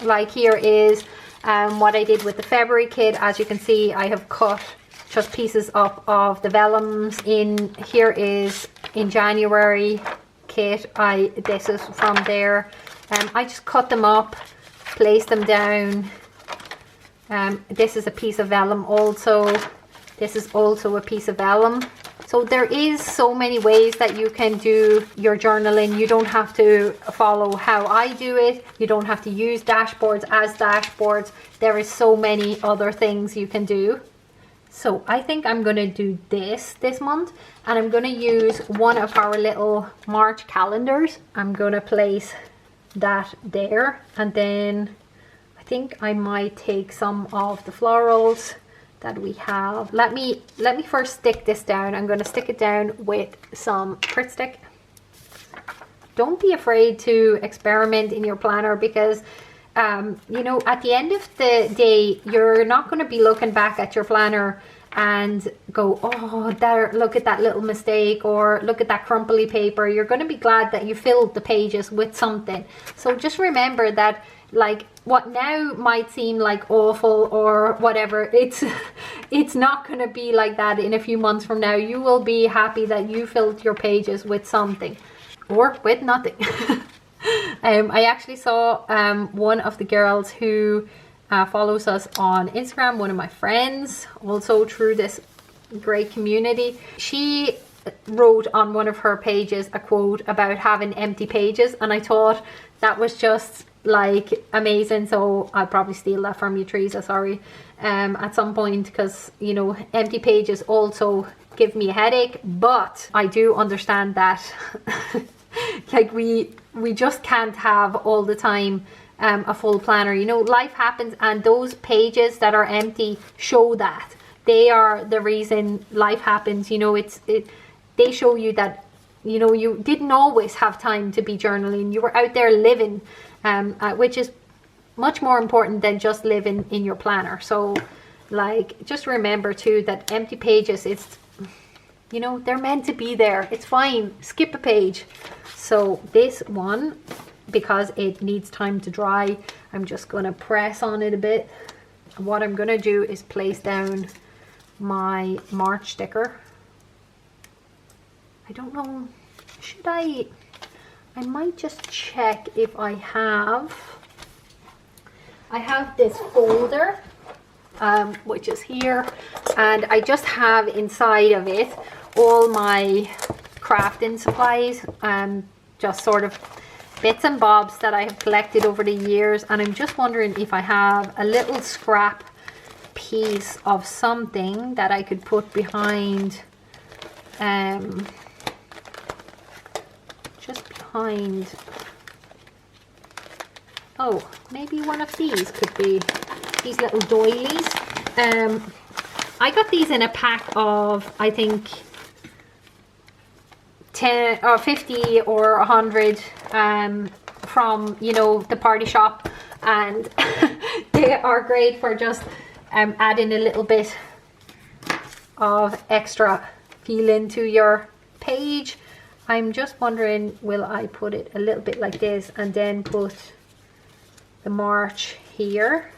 like here is what I did with the February kit. As you can see, I have cut just pieces up of the vellums. In here is in January kit. This is from there. I just cut them up, place them down. This is a piece of vellum also. This is also a piece of vellum. So there is so many ways that you can do your journaling. You don't have to follow how I do it. You don't have to use dashboards as dashboards. There is so many other things you can do. So I think I'm going to do this month, and I'm going to use one of our little March calendars. I'm going to place that there, and then I think I might take some of the florals that we have. Let me first stick this down. I'm going to stick it down with some Crit Stick. Don't be afraid to experiment in your planner, because you know, at the end of the day, you're not going to be looking back at your planner and go, oh, there, look at that little mistake, or look at that crumply paper. You're going to be glad that you filled the pages with something. So just remember that, like, what now might seem like awful or whatever, it's not going to be like that in a few months from now. You will be happy that you filled your pages with something, or with nothing. I actually saw one of the girls who follows us on Instagram, one of my friends, also through this great community. She wrote on one of her pages a quote about having empty pages, and I thought that was just like amazing. So I'll probably steal that from you, Teresa, sorry, at some point, because, you know, empty pages also give me a headache. But I do understand that like we just can't have all the time a full planner. You know, life happens, and those pages that are empty show that. They are the reason life happens. You know, they show you that, you know, you didn't always have time to be journaling. You were out there living, which is much more important than just living in your planner. So, like, just remember too that empty pages, it's, you know, they're meant to be there. It's fine. Skip a page. So this one, because it needs time to dry, I'm just going to press on it a bit. What I'm going to do is place down my March sticker. I don't know, should I might just check if I have this folder, which is here, and I just have inside of it all my crafting supplies, just sort of bits and bobs that I have collected over the years. And I'm just wondering if I have a little scrap piece of something that I could put behind, just behind, oh, maybe one of these could be these little doilies. I got these in a pack of, I think, 10 or 50 or 100 from, you know, the party shop, and they are great for just adding a little bit of extra feeling to your page. I'm just wondering, will I put it a little bit like this and then put the March here,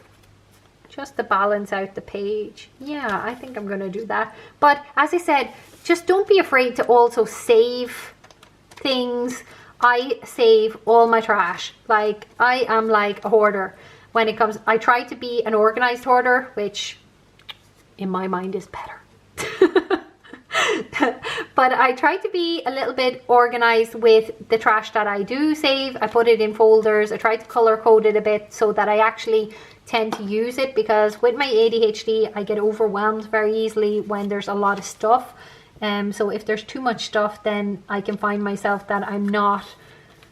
just to balance out the page? Yeah, I think I'm going to do that. But as I said, just don't be afraid to also save things. I save all my trash. Like, I am like a hoarder when it comes. I try to be an organized hoarder, which in my mind is better. But I try to be a little bit organized with the trash that I do save. I put it in folders. I try to color code it a bit so that I actually tend to use it, because with my ADHD I get overwhelmed very easily when there's a lot of stuff. So if there's too much stuff, then I can find myself that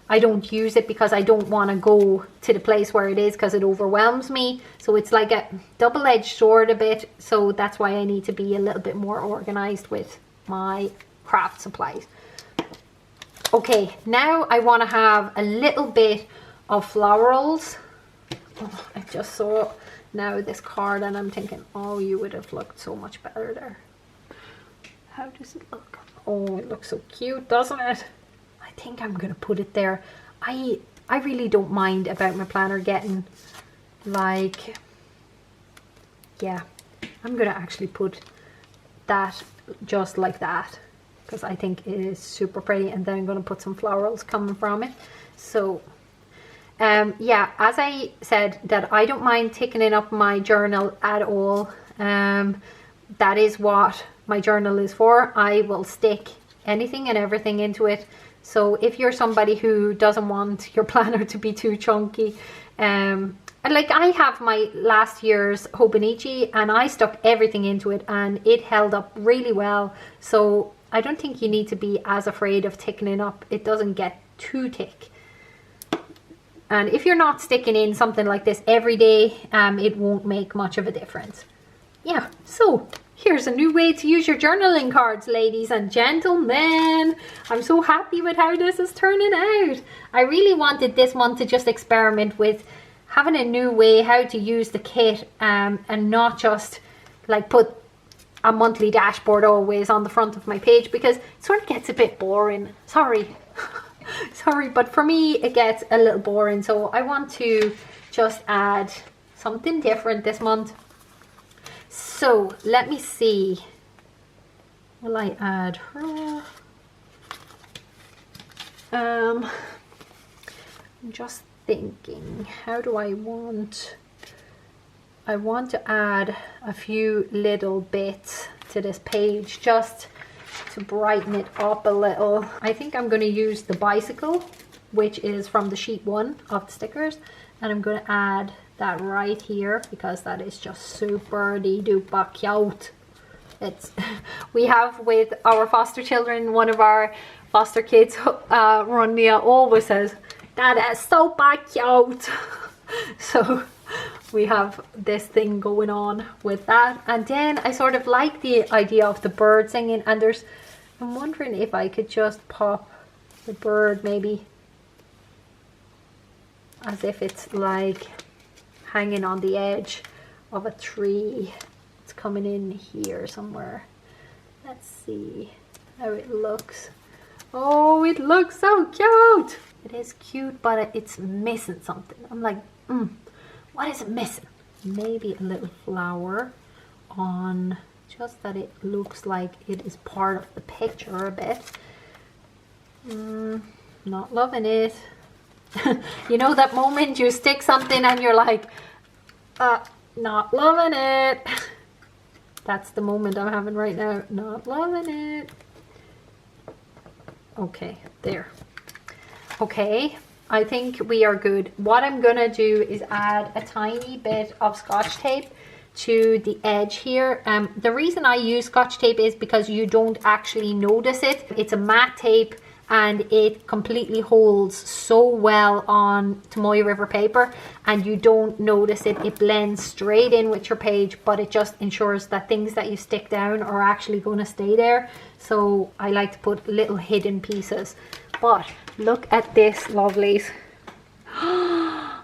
I don't use it because I don't want to go to the place where it is, because it overwhelms me. So it's like a double-edged sword a bit. So that's why I need to be a little bit more organized with my craft supplies. Okay, now I want to have a little bit of florals. Oh, I just saw now this card and I'm thinking, oh, you would have looked so much better there. How does it look? Oh, it looks so cute, doesn't it? I think I'm gonna put it there. I really don't mind about my planner getting, like, yeah, I'm gonna actually put that just like that, because I think it is super pretty, and then I'm gonna put some florals coming from it. So yeah, as I said, that I don't mind ticking up my journal at all. That is what my journal is for. I will stick anything and everything into it. So if you're somebody who doesn't want your planner to be too chunky, like I have my last year's Hobonichi and I stuck everything into it and it held up really well. So I don't think you need to be as afraid of thickening up. It doesn't get too thick. And if you're not sticking in something like this every day, it won't make much of a difference. Yeah, so here's a new way to use your journaling cards, ladies and gentlemen. I'm so happy with how this is turning out. I really wanted this month to just experiment with having a new way how to use the kit, and not just like put a monthly dashboard always on the front of my page, because it sort of gets a bit boring. Sorry. Sorry, but for me it gets a little boring, so I want to just add something different this month. So let me see, will I add her? I'm just thinking, how do I want to add a few little bits to this page just to brighten it up a little. I think I'm going to use the bicycle, which is from the sheet 1 of the stickers, and I'm going to add that right here because that is just super duper cute. It's we have with our foster children, one of our foster kids, Ronia, always says that is super cute. So we have this thing going on with that, and then I sort of like the idea of the bird singing, and I'm wondering if I could just pop the bird maybe as if it's like hanging on the edge of a tree. It's coming in here somewhere. Let's see how it looks. Oh, it looks so cute. It is cute, but it's missing something. I'm like, what is it missing? Maybe a little flower on, just that it looks like it is part of the picture a bit. Not loving it. You know that moment you stick something and you're like, not loving it. That's the moment I'm having right now. Not loving it. Okay, there. Okay, I think we are good. What I'm gonna do is add a tiny bit of Scotch tape to the edge here. The reason I use Scotch tape is because you don't actually notice it. It's a matte tape and it completely holds so well on Tomoe River paper, and you don't notice it. It blends straight in with your page, but it just ensures that things that you stick down are actually going to stay there. So I like to put little hidden pieces. But look at this, lovelies. Oh,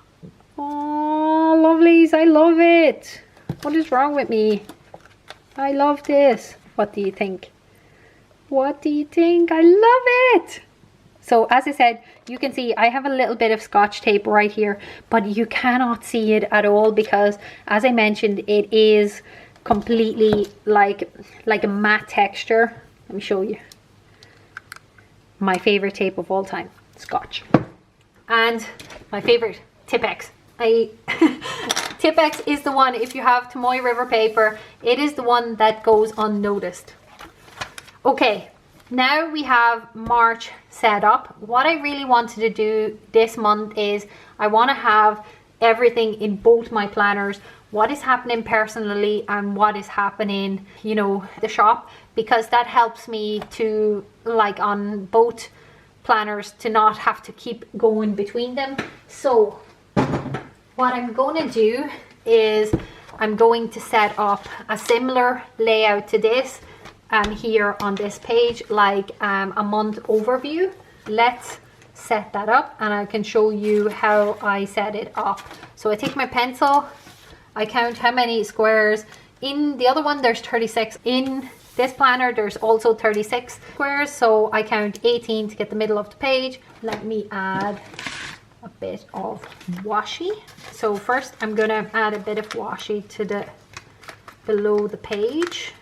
lovelies, I love it. What is wrong with me? I love this. What do you think? What do you think? I love it. So as I said, you can see I have a little bit of Scotch tape right here, but you cannot see it at all because, as I mentioned, it is completely like a matte texture. Let me show you. My favorite tape of all time, Scotch. And my favorite, Tipp-Ex. Tipp-Ex is the one, if you have Tomoe River paper, it is the one that goes unnoticed. Okay, now we have March set up. What I really wanted to do this month is I want to have everything in both my planners, what is happening personally and what is happening, you know, the shop, because that helps me to, like on both planners, to not have to keep going between them. So what I'm going to do is I'm going to set up a similar layout to this here on this page, like a month overview. Let's set that up and I can show you how I set it up. So I take my pencil, I count how many squares. In the other one there's 36. In this planner there's also 36 squares, so I count 18 to get the middle of the page. Let me add a bit of washi. So first I'm gonna add a bit of washi to the below the page.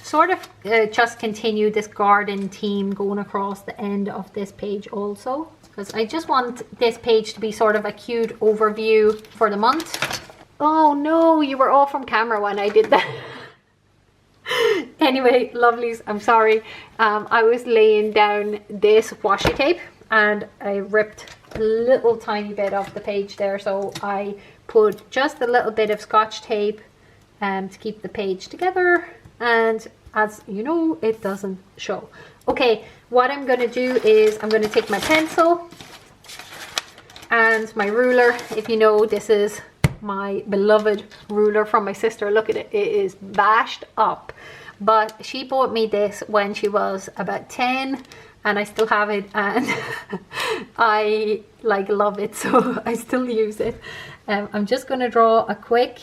Sort of just continue this garden theme going across the end of this page also, because I just want this page to be sort of a cute overview for the month. Oh no, you were all from camera when I did that. Anyway, lovelies, I'm sorry. I was laying down this washi tape and I ripped a little tiny bit off the page there, so I put just a little bit of Scotch tape to keep the page together, and as you know, it doesn't show. Okay, what I'm going to do is I'm going to take my pencil and my ruler. If you know, this is my beloved ruler from my sister. Look at it, it is bashed up, but she bought me this when she was about 10 and I still have it, and I like love it, so I still use it. I'm just going to draw a quick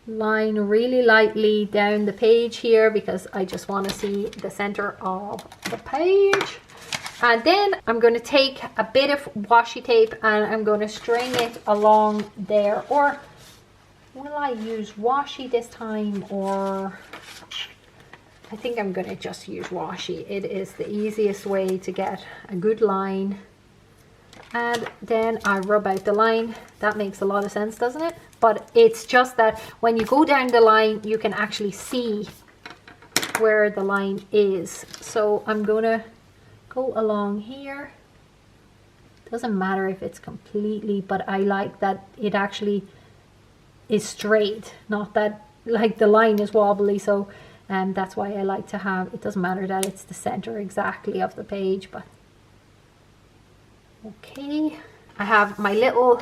line really lightly down the page here because I just want to see the center of the page. And then I'm going to take a bit of washi tape and I'm going to string it along there. Or will I use washi this time, or I think I'm going to just use washi. It is the easiest way to get a good line. And then I rub out the line. That makes a lot of sense, doesn't it? But it's just that when you go down the line, you can actually see where the line is. So I'm going to go along here. Doesn't matter if it's completely, but I like that it actually is straight, not that like the line is wobbly. So that's why I like to have, it doesn't matter that it's the center exactly of the page, but okay. I have my little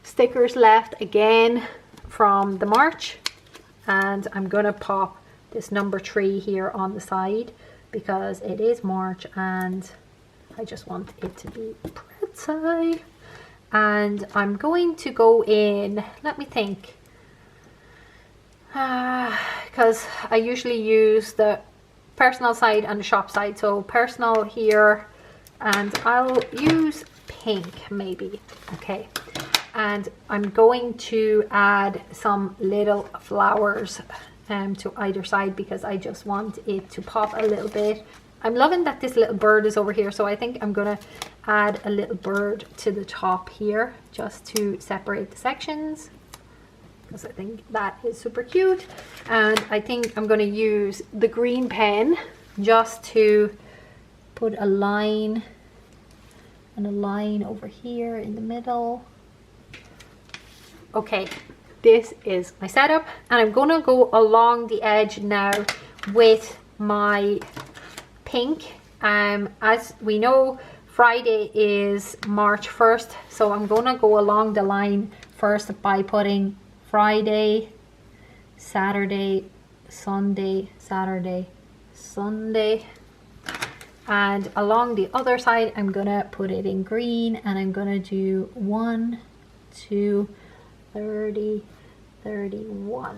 stickers left again from the March, and I'm gonna pop this number 3 here on the side because it is March and I just want it to be pretty. And I'm going to go in, let me think, because I usually use the personal side and the shop side. So personal here, and I'll use pink maybe. Okay, and I'm going to add some little flowers to either side because I just want it to pop a little bit. I'm loving that this little bird is over here, so I think I'm gonna add a little bird to the top here just to separate the sections, because I think that is super cute. And I think I'm gonna use the green pen just to put a line and a line over here in the middle. Okay, this is my setup, and I'm gonna go along the edge now with my pink. As we know, Friday is March 1st, so I'm gonna go along the line first by putting Friday, Saturday, Sunday, Saturday, Sunday, and along the other side I'm gonna put it in green, and I'm gonna do 1, 2, 30, 31,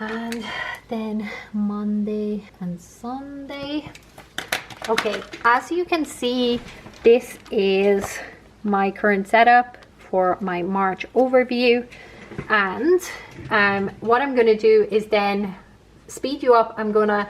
and then Monday and Sunday. Okay, as you can see, this is my current setup for my March overview, and what I'm going to do is then speed you up. I'm going to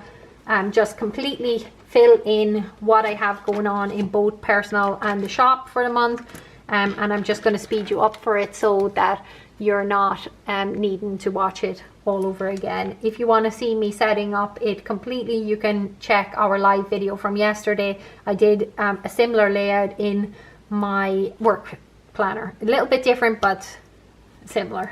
just completely fill in what I have going on in both personal and the shop for the month, and I'm just going to speed you up for it so that you're not needing to watch it all over again. If you want to see me setting up it completely, you can check our live video from yesterday. I did a similar layout in my work planner, a little bit different but similar.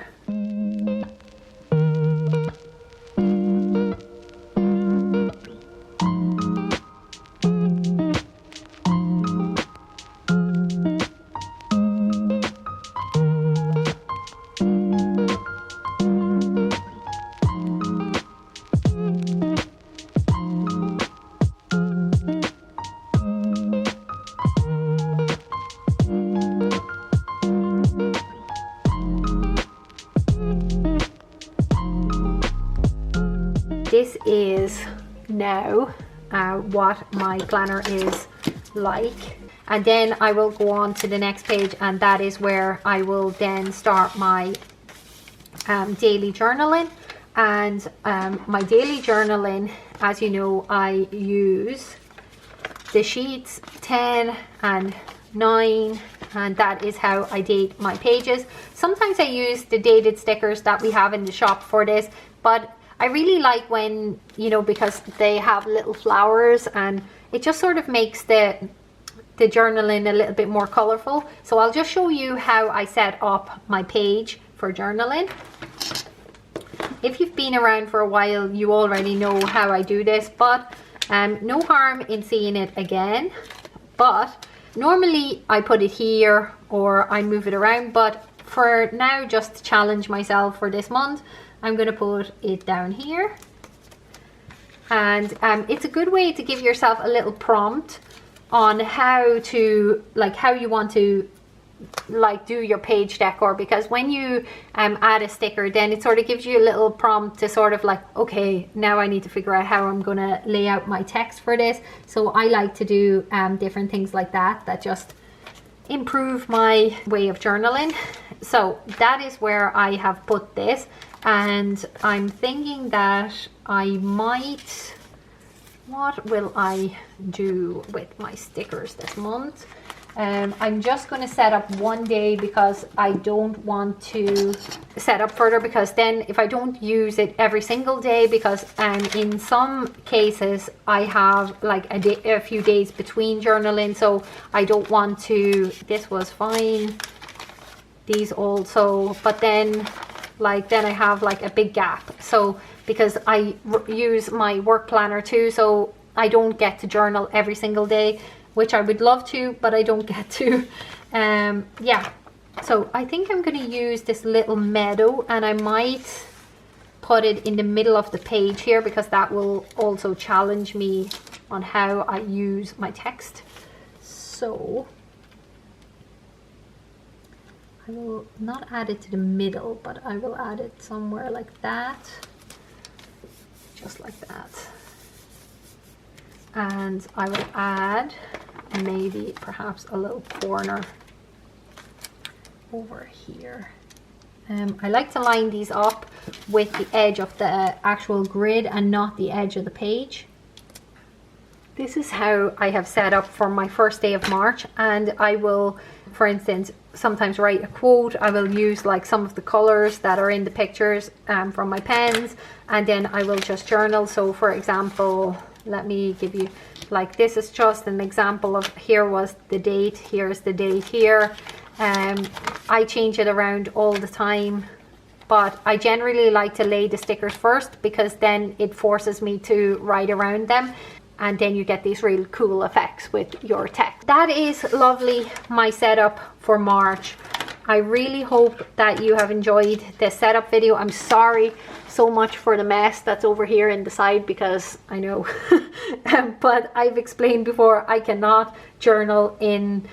This is now what my planner is like, and then I will go on to the next page, and that is where I will then start my daily journaling. And my daily journaling, as you know, I use the sheets 10 and 9, and that is how I date my pages. Sometimes I use the dated stickers that we have in the shop for this, but I really like when, you know, because they have little flowers and it just sort of makes the journaling a little bit more colorful. So I'll just show you how I set up my page for journaling. If you've been around for a while, you already know how I do this, but no harm in seeing it again. But normally I put it here or I move it around, but for now, just to challenge myself for this month, I'm going to put it down here. And it's a good way to give yourself a little prompt on how to, like, how you want to like do your page decor, because when you add a sticker, then it sort of gives you a little prompt to sort of like, okay, now I need to figure out how I'm gonna lay out my text for this. So I like to do different things like that just improve my way of journaling. So that is where I have put this, and I'm thinking that I might, what will I do with my stickers this month? I'm just going to set up one day because I don't want to set up further, because then if I don't use it every single day, because in some cases I have like a few days between journaling, so I don't want to, this was fine, these also, but then I have like a big gap. So because I use my work planner too, so I don't get to journal every single day, which I would love to, but I don't get to. Yeah, so I think I'm going to use this little meadow, and I might put it in the middle of the page here, because that will also challenge me on how I use my text. So I will not add it to the middle, but I will add it somewhere like that, just like that. And I will add maybe perhaps a little corner over here. I like to line these up with the edge of the actual grid and not the edge of the page. This is how I have set up for my first day of March, and I will, for instance, sometimes write a quote. I will use like some of the colors that are in the pictures from my pens, and then I will just journal. So for example, let me give you, like, this is just an example of, here was the date, here's the date here. I change it around all the time, but I generally like to lay the stickers first, because then it forces me to write around them, and then you get these really cool effects with your text. That is lovely, my setup for March. I really hope that you have enjoyed this setup video. I'm sorry so much for the mess that's over here in the side, because I know but I've explained before, I cannot journal in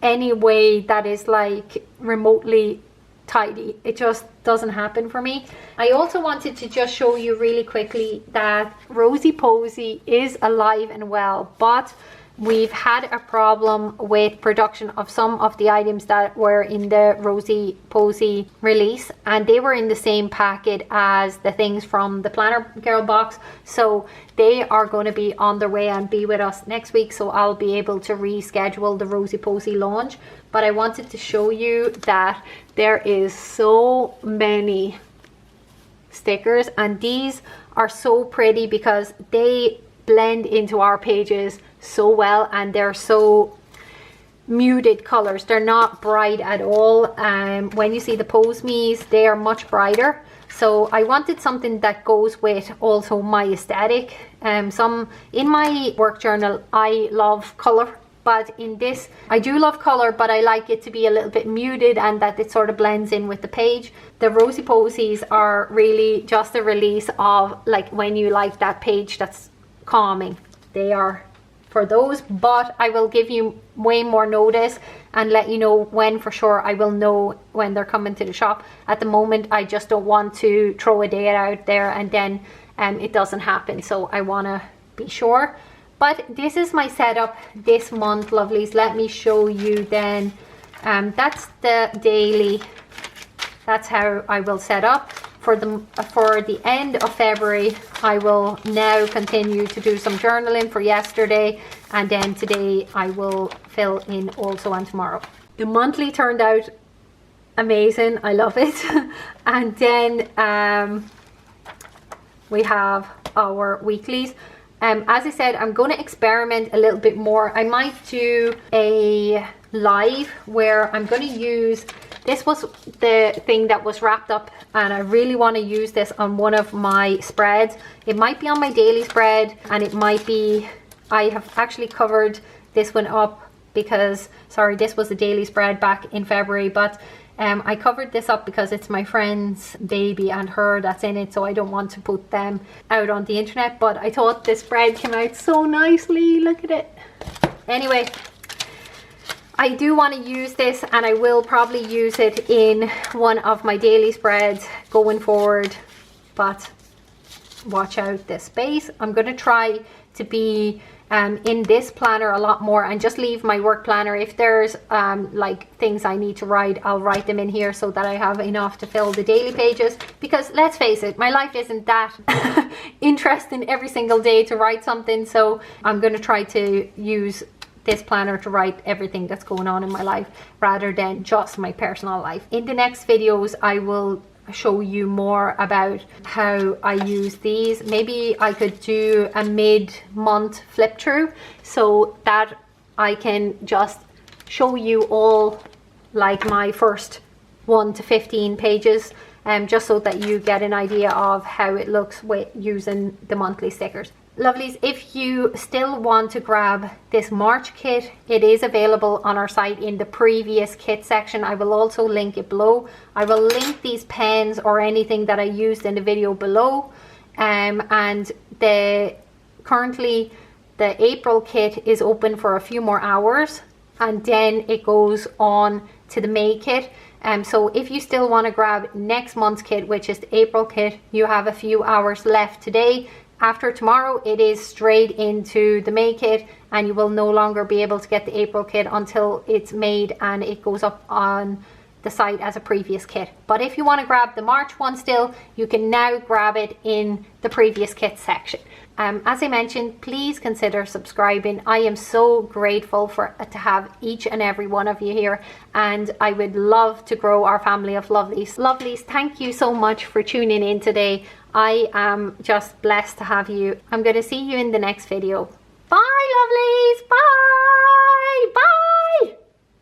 any way that is like remotely tidy. It just doesn't happen for me. I also wanted to just show you really quickly that Rosey Posey is alive and well, but we've had a problem with production of some of the items that were in the Rosey Posey release, and they were in the same packet as the things from the Planner Girl box, so they are going to be on their way and be with us next week, so I'll be able to reschedule the Rosey Posey launch. But I wanted to show you that there is so many stickers, and these are so pretty because they blend into our pages so well, and they're so muted colors. They're not bright at all. When you see the Pose Me's, they are much brighter. So I wanted something that goes with also my aesthetic. Some in my work journal, I love color, but in this I do love color, but I like it to be a little bit muted and that it sort of blends in with the page. The Rosey Posies are really just a release of, like, when you like that page that's calming, they are for those. But I will give you way more notice and let you know when for sure. I will know when they're coming to the shop. At the moment, I just don't want to throw a date out there and then it doesn't happen, so I want to be sure. But this is my setup this month, lovelies. Let me show you then. That's the daily. That's how I will set up. For the end of February, I will now continue to do some journaling for yesterday, and then today I will fill in also on tomorrow. The monthly turned out amazing. I love it. And then we have our weeklies. As I said, I'm going to experiment a little bit more. I might do a live where I'm going to use, this was the thing that was wrapped up, and I really want to use this on one of my spreads. It might be on my daily spread, and it might be, I have actually covered this one up because, sorry, this was the daily spread back in February, but I covered this up because it's my friend's baby and her that's in it, so I don't want to put them out on the internet. But I thought this spread came out so nicely, look at it. Anyway, I do want to use this, and I will probably use it in one of my daily spreads going forward, but watch out this space. I'm going to try to be in this planner a lot more and just leave my work planner. If there's like things I need to write, I'll write them in here so that I have enough to fill the daily pages, because let's face it, my life isn't that interesting every single day to write something. So I'm going to try to use this planner to write everything that's going on in my life rather than just my personal life. In the next videos, I will show you more about how I use these. Maybe I could do a mid-month flip through so that I can just show you all like my first 1 to 15 pages, just so that you get an idea of how it looks with using the monthly stickers. Lovelies, if you still want to grab this March kit, it is available on our site in the previous kit section. I will also link it below. I will link these pens or anything that I used in the video below. And currently the April kit is open for a few more hours, and then it goes on to the May kit. So if you still want to grab next month's kit, which is the April kit, you have a few hours left today. After tomorrow, it is straight into the May kit, and you will no longer be able to get the April kit until it's made and it goes up on the site as a previous kit. But if you want to grab the March one still, you can now grab it in the previous kit section. As I mentioned, please consider subscribing. I am so grateful to have each and every one of you here, and I would love to grow our family of Lovelies. Lovelies, thank you so much for tuning in today. I am just blessed to have you. I'm going to see you in the next video. Bye, Lovelies. Bye. Bye.